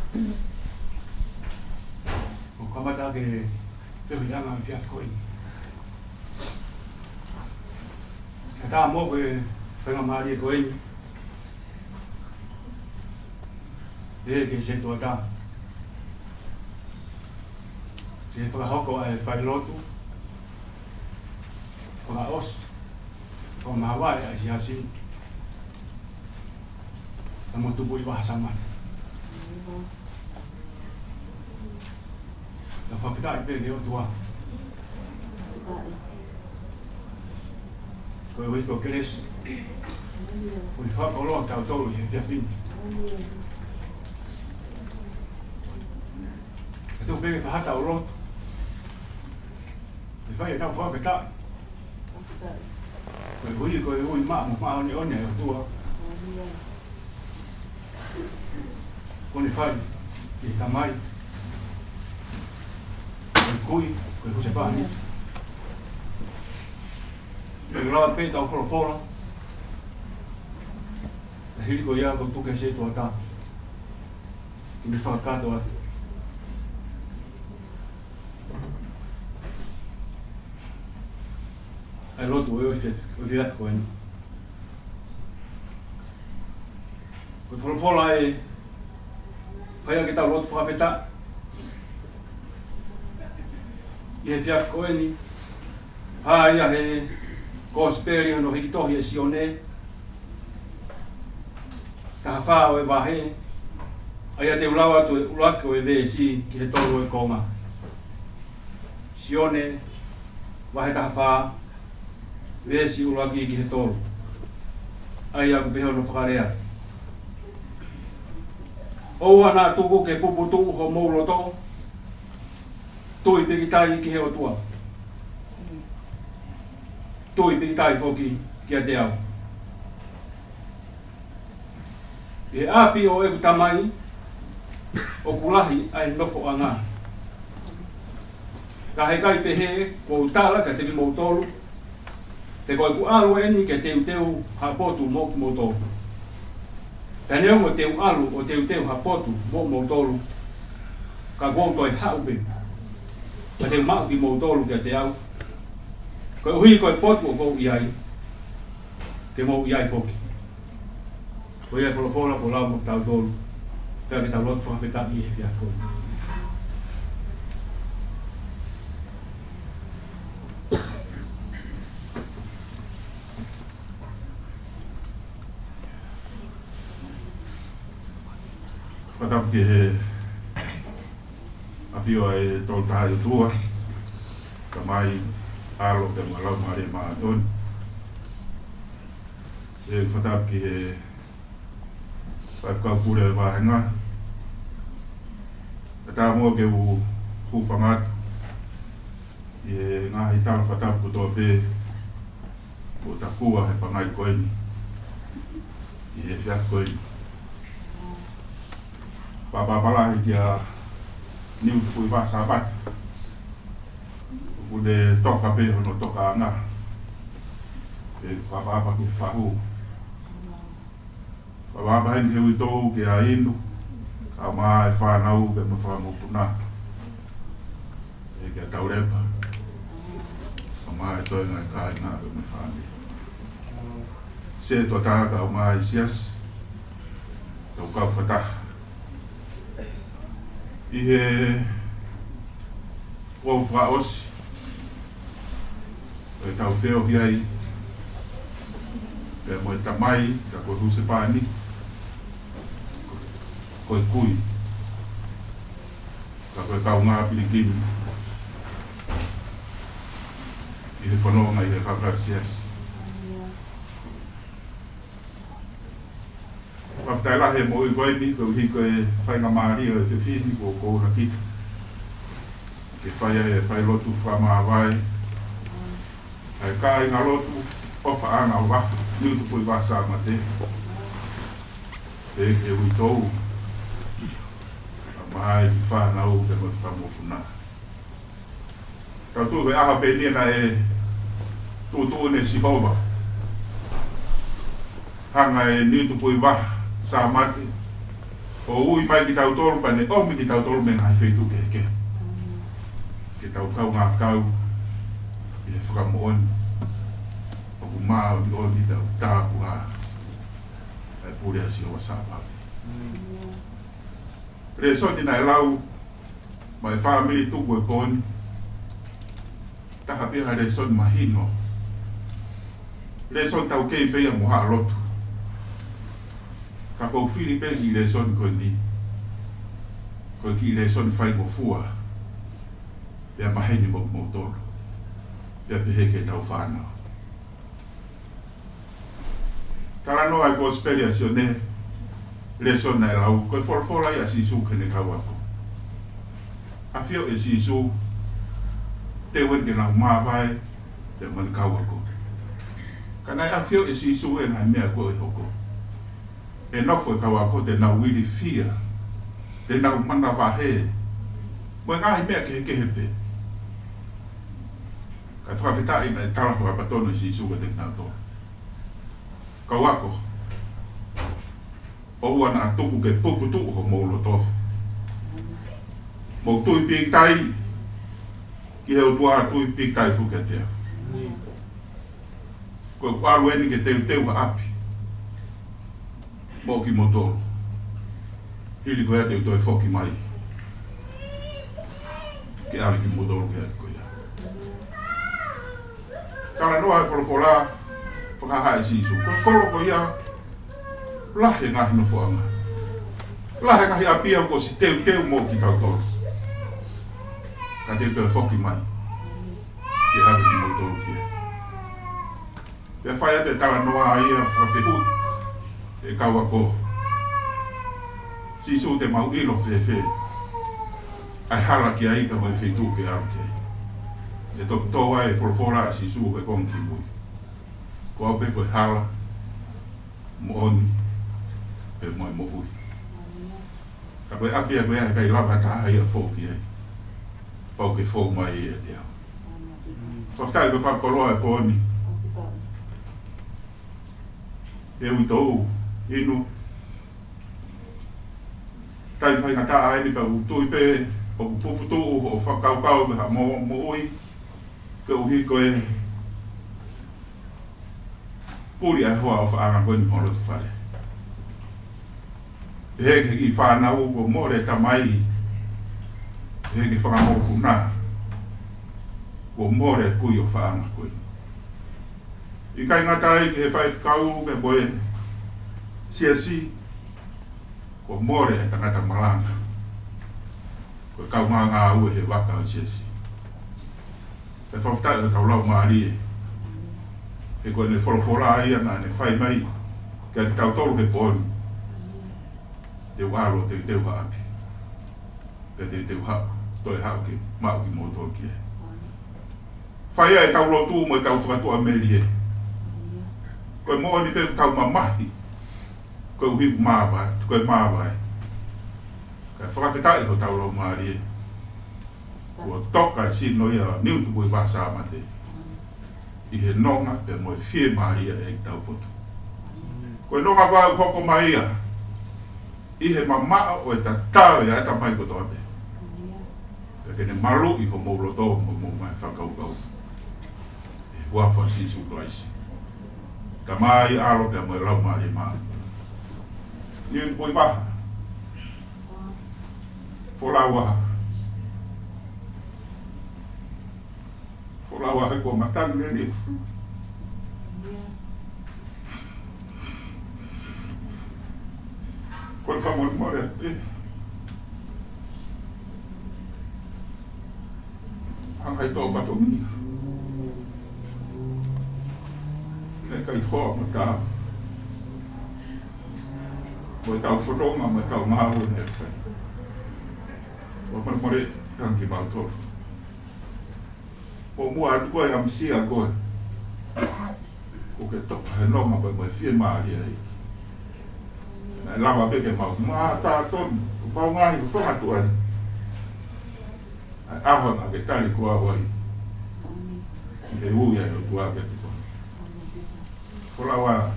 O cómo está que te llama en fiasco ahí. Está mo que fue una maría coin. Que se to acá. Si fue a Hoko el Failotu. Con la os. Con la valla y así. Estamos tubuh bahasa man. Lepas kita dia tua. Kau itu keris. Kau faham kalau kau tahu ya fin. Itu pergi faham tahu lo. Lepas itu faham kita. Kau mak ni on ya tua. Con il fai, il tamai, il cui, quel che fa. Il lava peta o fora. La hilico ya con tu che sei tu ata. Mi fa cato. Ai lo tu io ho con. Quel fora è Kaya kita lot profeta. Ye fiaf koeni. Ha ya he kosperi no hito ye sione. Ta fa o ba he. Aya te ulawa tu ulak o ve si ki he tolo e koma. Sione wa he ta fa ve si ulaki ki he tolo. Aya ko beho no fakarea. O ana tuku ke puputu ho mauloto. Tui pikitai ki heo tua. Tui pikitai foki ki a te au. E api o eku tamai o kulahi ai nofo a ngā. Ka he kai te he ko utala ka te ki mautolu. Te koe ku alu eni ke teu teu hapotu mo mautolu. Te neo mo teu alu o teu teu hapotu mo mautolu. Ka kuontoi haupe. Ka teu mau ki mautolu ki a te au. Koe uhi koe potu o kou iai. Ke mau iai foki. Koe iai wholofola ko lau mo tau tolu. Pea ki tau lotu whakawheta i e whia koe. Whatap ke he awhio e tol taha i tua. Ka mai alo te malau maare maa toni. E whatap ki he whaipkau kure e wāhenga. E tā mua ke u whangat. E ngā hi tāla whatap ko tō pē ko ta kua he pangai koeni. I he whiat koeni. Papa ki a niu te pui wā sabat. Ude toka pe hono toka anga. E papa ki whahu. Papa hen he uitou ki a inu. Ka maa e whanau ke ma whamupuna. E ki a taurepa. Ka maa e toenga e kai ngā ke ma whani. Se to tāka o maa i sias. Tau kau whataha. I he o whaosi. E tau wheo hiai. E mo e tamai, ka koe huse pāni. Koe kui. Ka koe kau ngā pilikini. I he whanonga i he whakarasiasi. Whaftai lahe mo i koe ni, koe hiko e whainga maari o te whini ko kouna ki. Ke whaia e whai lotu whamaa vai. Ai kai ngā lotu, ofa anga o wafu, niu tu pui wasa ma te. E ke ui tou. A mahai ki whanau te mo whamopuna. Tau tu koe aha penina e tūtū ne Sihova. Hanga e niu tu pui waha. Sa mate. O ui mai ki tau tolu pane, o mi ki tau tolu me ngai whaitu ke. Ke tau kau ngā kau. I he whakamooni. O ku maa o ni o ni tau tāku ha. E pūrea si hoa sāpate. Re soni nai lau. Mai whamiri tuku e pōni. Taha piha re soni mahino. Re soni tau kei peia moha lotu. Ka kou Filipe ki le son koe ni. Koe ki le son whai mo fua. Pea maheni mo tolu. Pea peheke tau whanau. Kala noa e ko speria si o ne. Le son na e lau. Koe wholofola i a sisu kene kau ako. A fio e sisu. Te wenke na mawai. Te man kau ako. Kana a fio e sisu e na mea koe hoko. E nofo e kaua ko te nau wili fia. Te nau mana wahe. Moe ngahi mea ke heke hepe. Kai whakawhita ina e tala whakapatono si isuga te nau tō. Kau ako. O ua na tuku ke pukutu ho maulo tō. Mo tui pik tai. Ki heo tua tui pik tai fuke tea. Koe kuaru eni ke teu ka api. Mo ki motoro. Hili koe te utoi whoki mai. Ke ari ki motoro ke ati koe. Kala noa e wholofola. Whakahai sisu. Koe kolo ko ia. Lahe ngahi no whoanga. Lahe ngahi apia ko si teu mo ki tau toro. Ka te utoi whoki mai. Ke ari ki motoro ke. Pea whaia te tala noa ia whawhihu. E kaua ko. Si su te mau ilo fe. Ai hala ki ai ka mai fe tu ke au ke. E to ai for si su ke kon ki mu. Ko pe ko hala mo on pe mo ui. Ka koe api a koe ai kai lava ta ai a fō ki ai. Pau ke fō mai e te au. Whaftai koe whakoloa e pōni. E ui tōu, inu. Tai whai ngata ai ni pa utui pe, o puputu o whakaukau me ha mo ui. Ke uhi koe. Puri ai hoa o whaanga koe ni holo tu whare. He ki whanau ko more tamai. He ki whangamau kuna. Ko more kui o whaanga koe. I kai ngata ai ki he whai kau ke koe siasi. Ko more e tangata malanga. Ko kau ngā ue he waka o siasi. Pe whaftai o tau lau maari e. He koe ne wholofora ai ana ne whai mai. Kia tau tolu ke pōni. Te wāro te teu haapi. Te teu hau. Toi hau ki mau ki mōtō ki e. Whai ai tau lotu mo i tau whakatua meri e. Koe mō ni te tau mamahi. Koe uhiku māwai. Koe māwai. Kai whakawhitai ko tau lau maari e. Kua toka e sino ia niutu pui wasa amate. I he nonga pe mo e fie maari e tau potu. Koe nonga wau hoko mai ia. I he mamaa o e ta tau e aeta mai koto ate. Kene malu i ko moulo tō mo mai whakaukau. E huafa sisu klaisi. Ka mai alo pe mo e lau maari maa. Ni un pui maha. Folaua. Folaua he ko matang nini. Koe whamoni more e. Hangai tō whatongi. Ne kai hoa ma tā. Mo e tau whatonga ma tau mahu ne whai. Wapana more tangi mau tōru. O mua atu koe am sia koe. Ko ke toka he nonga koe mo e fie maari ai. Nai lawa peke mau. Maa tā tonu. Pau ngahi ko tonga tu ai. Aho na ke tari kua wai. Ke uia no tua ke tuko. Kolawa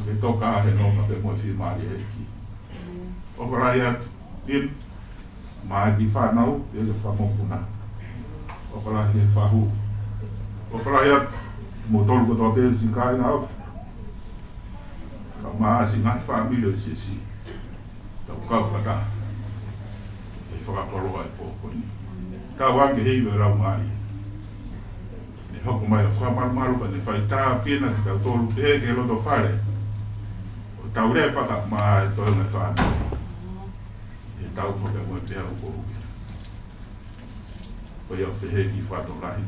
ke toka he no ke mo fi mari e ki. O koraya tin mai di fa nau e le fa mo kuna. O koraya he fa hu. O koraya mo tol ko to te sin kai na. Ka ma si na família si. Ta ka fa ta. E fa ko ro ai po ko ni. Ka wange hei me rau mai. Ne hoko mai a whamaru ka ne whai tā pina ki tau tōru te ke loto whare. O tau rea paka maa e tōru me whāne. E tau poke mo e te hau kōru. O iau te hei ki whato rahi.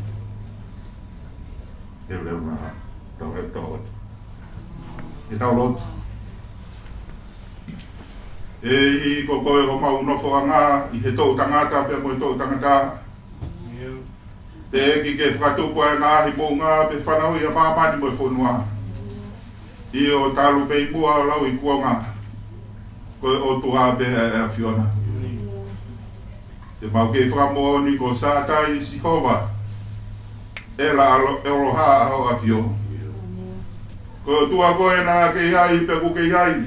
Te reu rā. Tau reu tau atu. E tau lotu. E i ko koe ho mau nofo a ngā, i he tōu tangata, pia mo i tōu tangata. Te eki ke whakatupo e ngā hi mō ngā, pe whanau i a māmani mo i whonua. I o talu pe i mua o lau i kua ngā. Koe o tuā pe e a Fiona. Te mau ke whakamoa ni ko sātai i Sikova. E la aloha au a Fio. Koe o tuā koe nā ke iai, pe ku ke iai.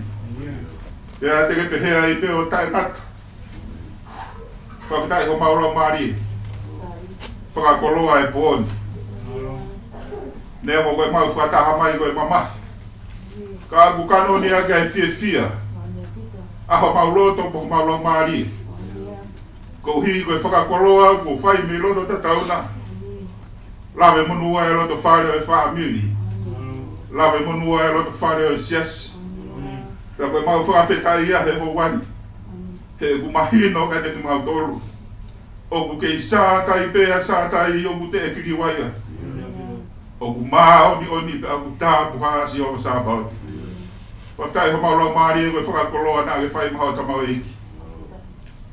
Te a teke pe hea i pe o tae kata. Whakatai ho maurau maari. Whakakoloa e pōni. Nea mo koe mau whakataha mai koe mama. Ka aku kano ni ake ai fia fia. Aho mauroto po maurau maari. Ko hi koe whakakoloa ko whai me loto tatauna. Lawe monua e loto whare o whaamiri. Lawe monua e loto whare o siasi. Ka koe mau whakawhetai ia he ho wani. He kumahino ka te kumau toru. O ku kei sātai pēa sātai i o ku te e kiri waia. O ku maa oni oni pe aku tā puhasi o sāpauti. Waftai ho mau maari ko whakakoloa na ke whai maho tamau iki.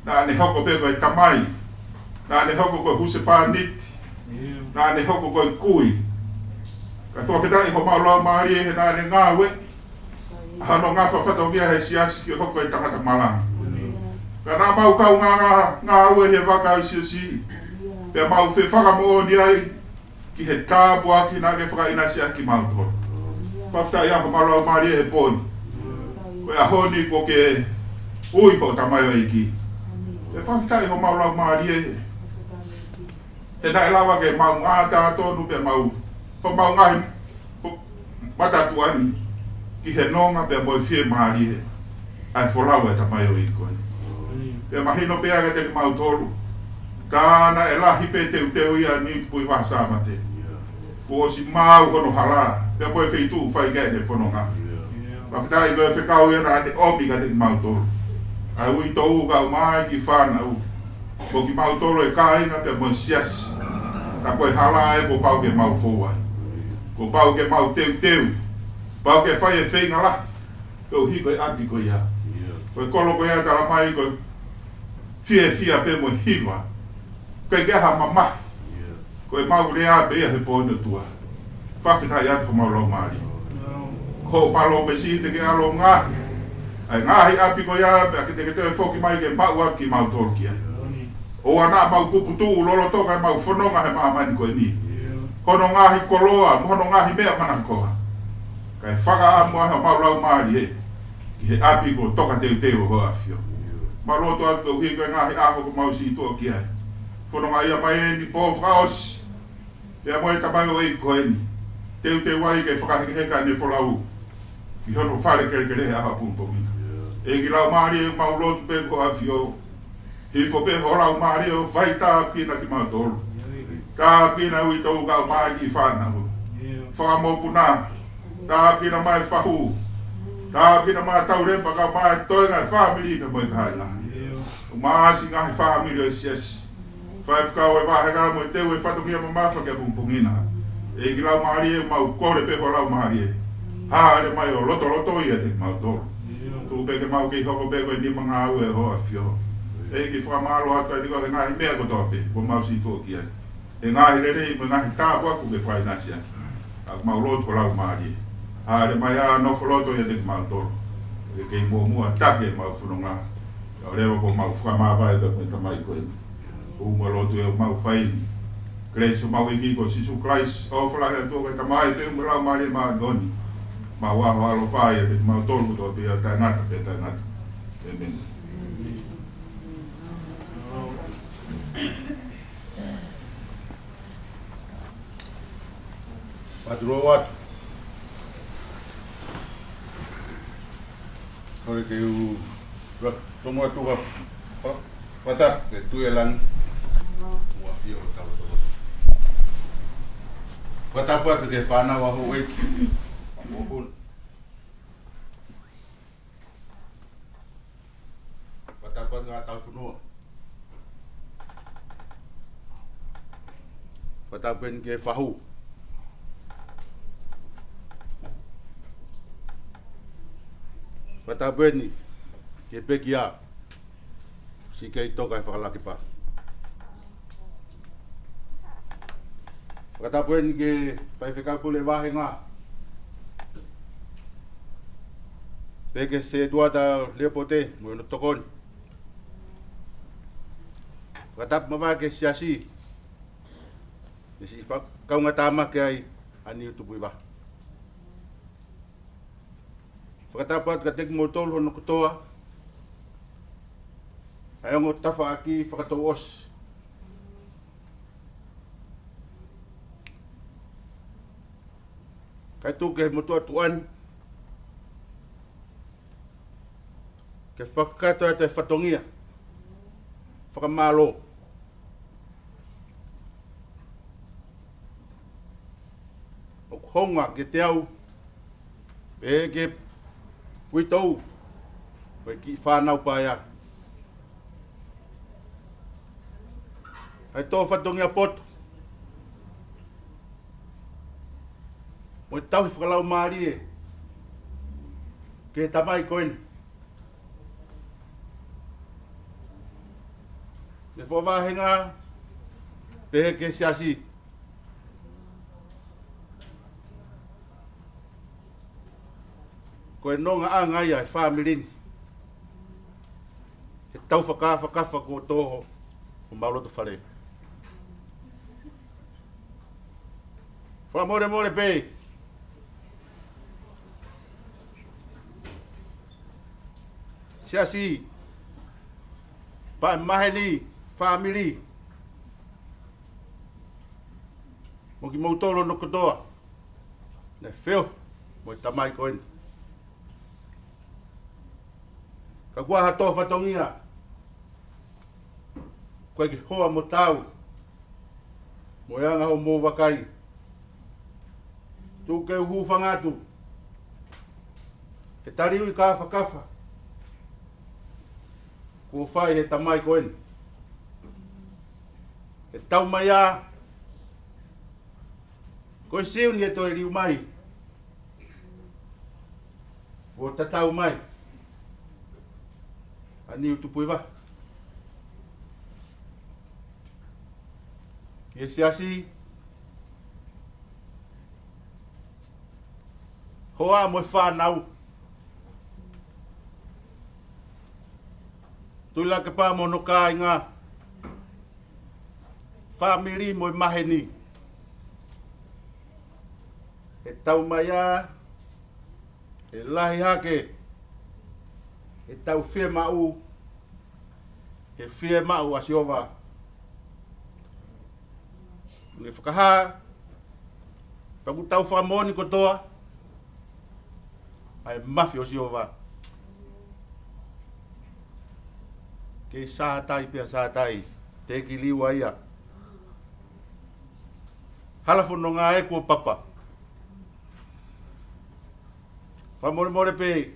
Nā ne hoko pe koe tamai. Nā ne hoko koe huse pāniti. Nā ne hoko koe kui. Ka whakawhitai ho mau maari he nā ne ngāwe. Hano ngā whawhata mia he siasi ki hoko e tangata malanga. Ka nā mau kau ngā ue he waka i siasi. Pea mau whi whakamo ni ai ki he tāpu aki nā ne whakaina si aki mau tō. Whawhitai ho mau maari he pōni. Koe a honi ko ke ui po tamai o iki. E whawhitai ho mau maari e. He nai lawa ke mau ngā tātonu pe mau. Ho mau ngahi matatu ani. Ki he nonga pe moi fie maari e. Ai wholau e tamai o iki koe. Pe mahino pe aga te mau tolu. Tāna e lahi pe teu ia ni pui wasa mate. Ko si mau kono hala. Pe moi feitu whai gai ne whanonga. Whawhitai koe whekau ia rā te omi ka te mau tolu. Ai ui tōu ka mai ki whānau. Ko ki mau tolu e kāinga pe moi sias. Ta koe hala e ko pau ke mau fōwai. Ko pau ke mau teu. Pau ke whai e whenga la. Ko hi koe api koe ia. Koe kolo koe ia tala mai koe fia pe moi hiwa. Koe keha mama. Koe mau rea pe ia he pōna tua. Whawhitai atu mau lau maari. Ko palo pe si te ke alo ngā. Ai ngahi api ko ia pe ki te whoki mai ke mau aki mau tōrki ai. O ana mau kupu tū lolo toka mau whanonga he maa mani koe ni. Kono ngahi koloa, mohono ngahi mea mana koa. Kai whaka amua he mau lau maari he. Ki he api ko toka teu ho afio. Ma loto atu hi koe ngahi aho ko mau si tōki ai. Whanonga ia mai e ni pō whaosi. Pea moe tamai o ei koe ni. Teu wai ke whakahekeheka ni wholau. Ki hono whare kere he aha pumpongi. E ki lau maari e mau lotu pe ko afio. Hi fo pe ho lau maari o vai tā pina ki mau tolu. Tā pina ui tau kau mai ki whānau. Whakamopuna. Tā pina mai whahu. Tā pina mai tau repa kau mai toi ngai whamiri pe moi kaila. Maasi ngai whamiri o siasi. Whai whakau e wahega mo teu e whatungia ma mawha ke pumpungina. E ki lau maari e mau kore pe ho lau maari e. Haare mai o loto ia te mau tolu. Tu peke mau ki hoko peko e ni mga au e hoa fio. E ki whamalo atu e tiko ke ngahi mea ko tope, ko mau si tōki ai. E ngahi rere mo ngahi tāpu aku ke whai nasi ai. Aku mau loto ko lau maari. Haare mai a nofo loto ia te mau tolu. E kei mua take mau whanonga. O rewa ko mau whamawa e tako e tamai koe. O mua loto e mau whai. Kreso mau iki ko Sisu Christ. O whalahe atu e tamai te umu lau maari e maa goni. Ma waho alo whai e te mau tolu to te a tai ngata pe tai ngata. Amen. Patro wat. Kore ke u tomo tu ka fata ke tu elan. Wa fio ta to. Fata pa ke fana wa ho wek. Mobun. Fata pa nga ta funo. Fata pen ke fahu. Fata pen ke pekia. Si ke toka e whakalaki pa. Fata pen ke whaiwhekakule wahe ngā. Peke se tuata lepote mo no tokon. Katap mama ke siasi. Si fa kaunga tama ke ai ani tu buiba. Fakatapat katek motol hono kutoa. Ayong tafa aki fakatoos. Kai tu ke motua tuan. Ke whakato e te whatongia, whakamalo. O honga ke te au, e ke puitou, koe ki whanau paia. Ai tō whatongia poto. Mo tau i whakalau maari e. ke tamai koin. Le fo vahenga pe ke siasi. Ko nonga anga ia family. E tau whakafa ko toho o mauloto whare. More pe. Siasi. Pa maheni family. Moki mautoro no kotoa. Ne feo mo tamai koin. Ka kua hato whatongia. Koe ki hoa mo tau. Mo yanga ho mo wakai. Tu ke uhu whangatu. Ke tariu I kafa. Kua whai he tamai koen. E tau mai a. Koe siu ni e toi riu mai. Kua tatau mai. Ani utupui wa. Ye siasi. Hoa mo whanau. Tula ke pa mo no ka inga. Family mo maheni. E tau mai a. E lahi hake. E tau fie mau. E fie mau asiova. Ni whakaha. Paku tau whamoni kotoa. Ai mafi asiova. Ke sātai pia sātai. Te ki liwa ia. Halafono ngā e kua papa. Whamore pe.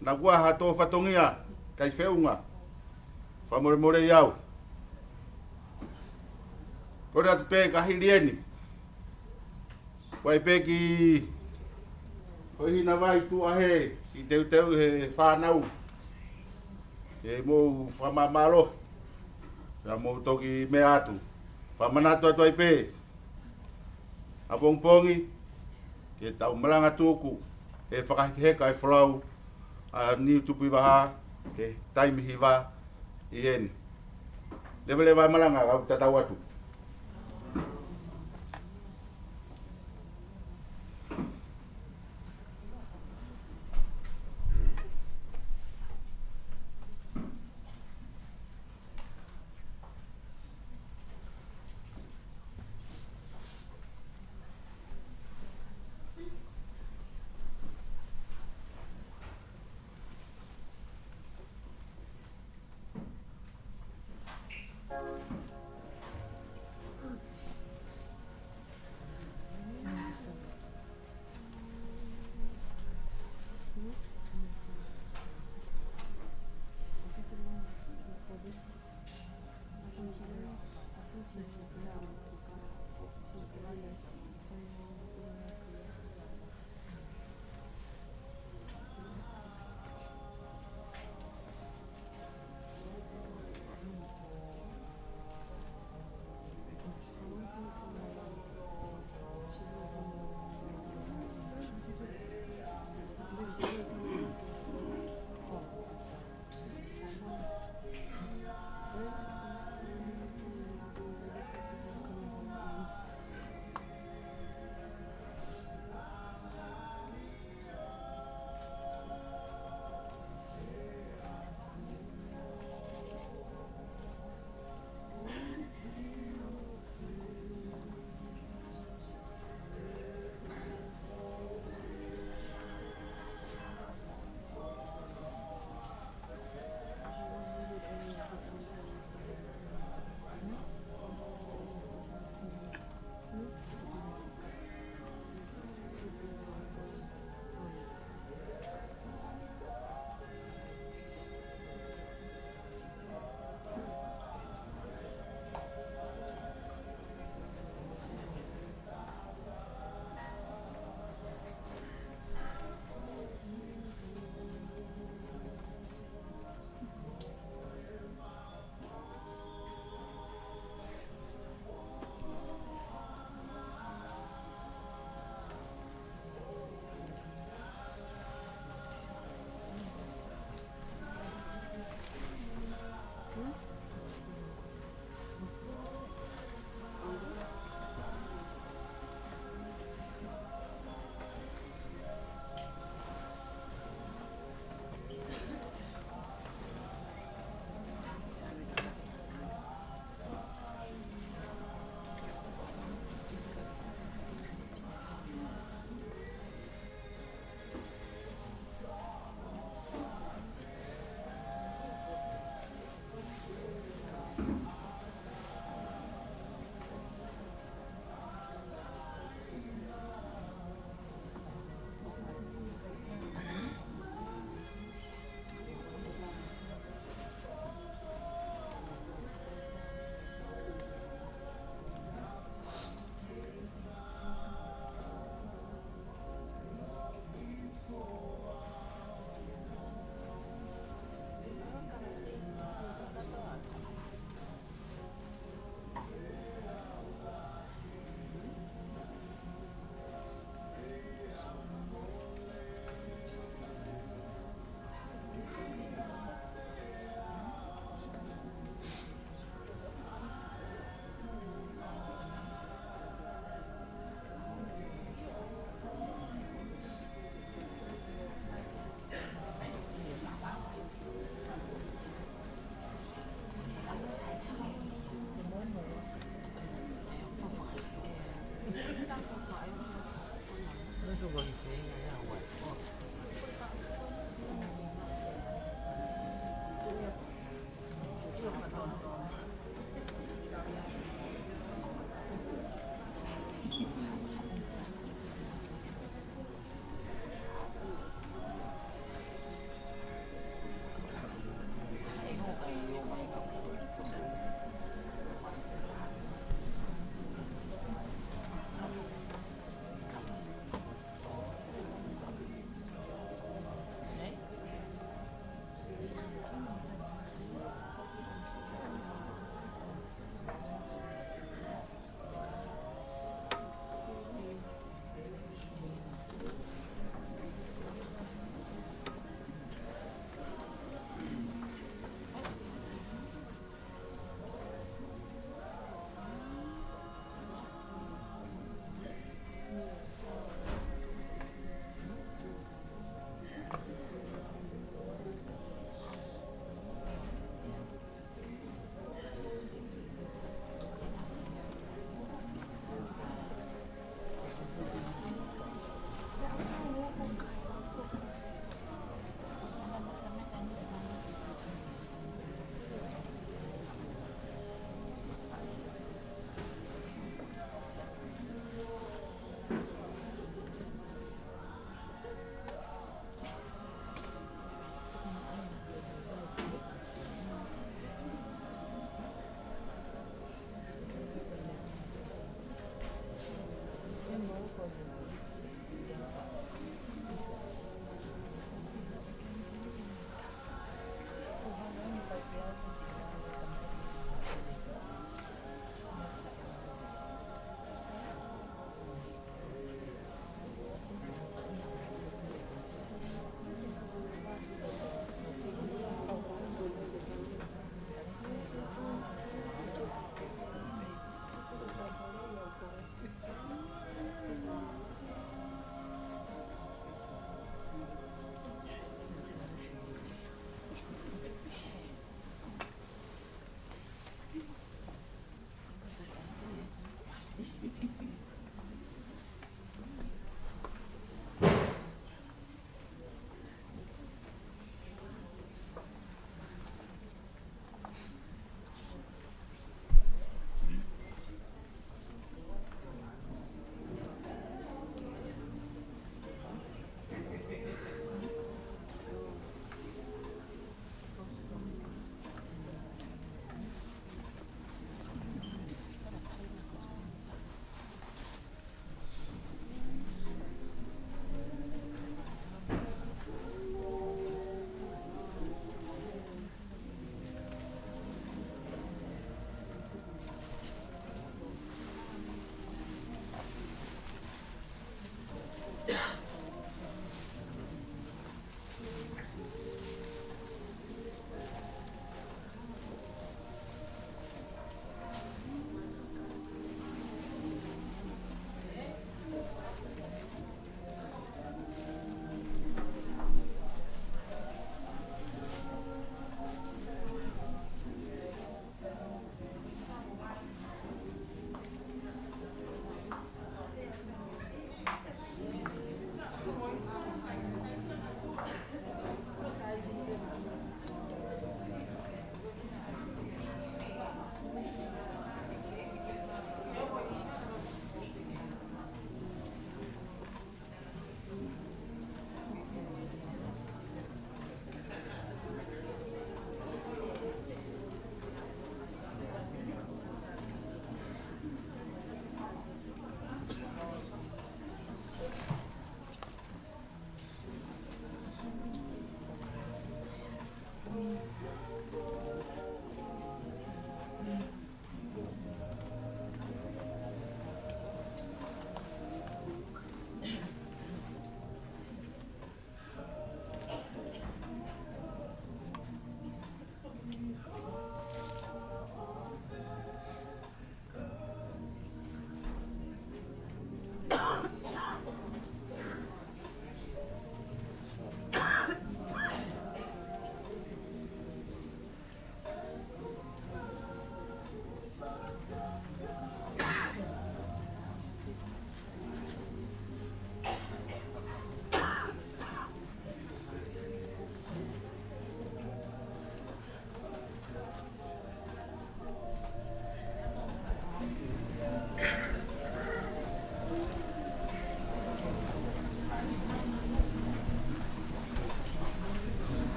Na kua hato whatongia. Kai whiunga. Whamore iau. Kore atu pe ka hilieni. Wai pe ki. Hina vai tu ahe. Si teu he whanau. E mo whamamalo. Ra mo toki me atu. Whamanato atu ai pe. A pongpongi. Ke tau malanga tuku. E whakaheka e whalau. A ni tupi waha. E taimi hiwa. I heni. Levele vai malanga au tatau atu.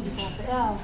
si whawhiao.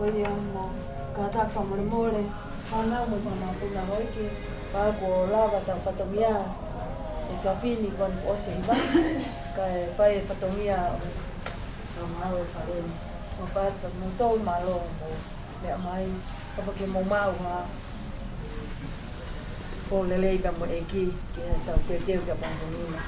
ia mo kata whamore hana mo whamapuna hoike pa ko lava ta whatomia e whawhini kon o se iwa ka e whai e whatomia o mawe whaere mo whata mo tau malo mo lea mai kapake mo mau ha ko lelei ka mo eki ke tau ke teo ka pangomina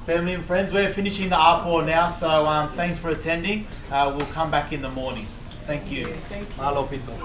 Family and friends, we're finishing the Arpor now, so thanks for attending. We'll come back in the morning. Thank you. Malo Pito.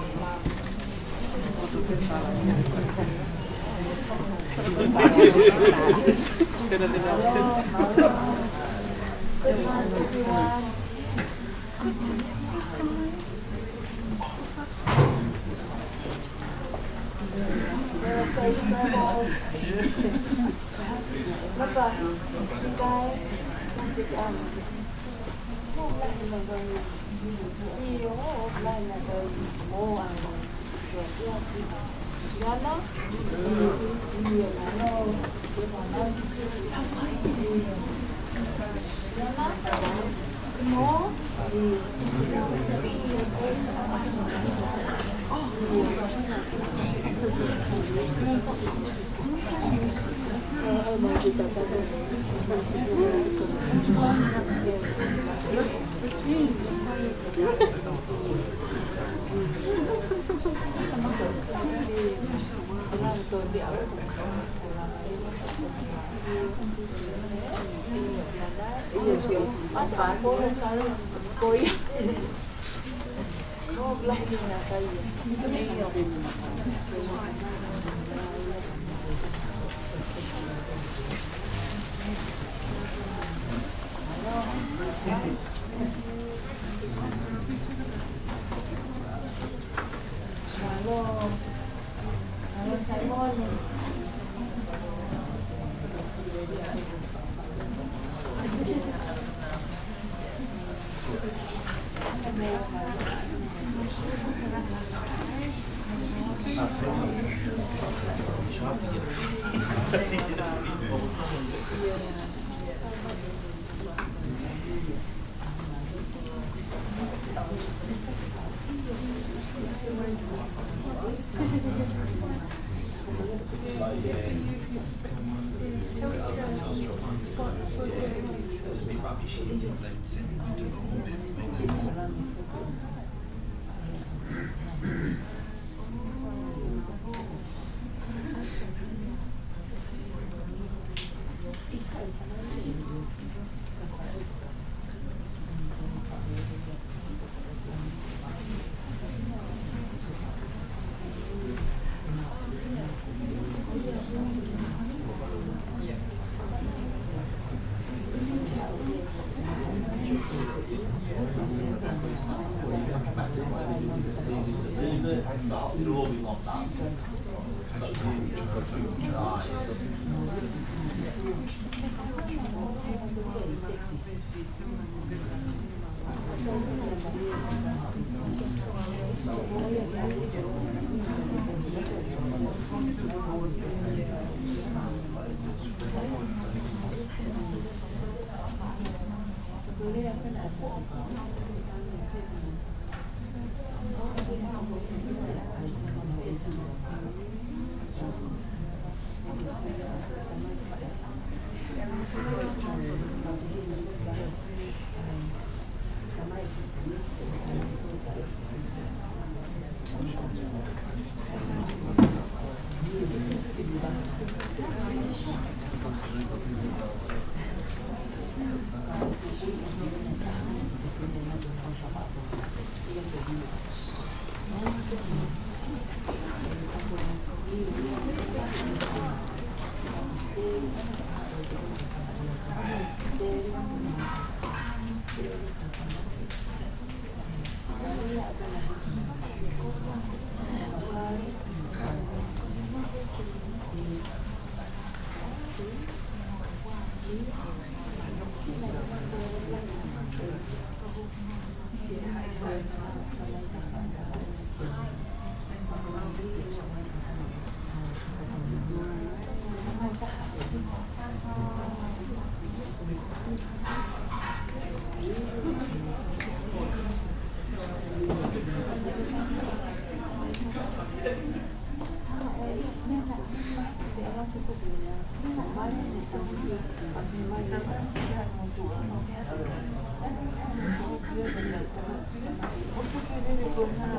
ko nga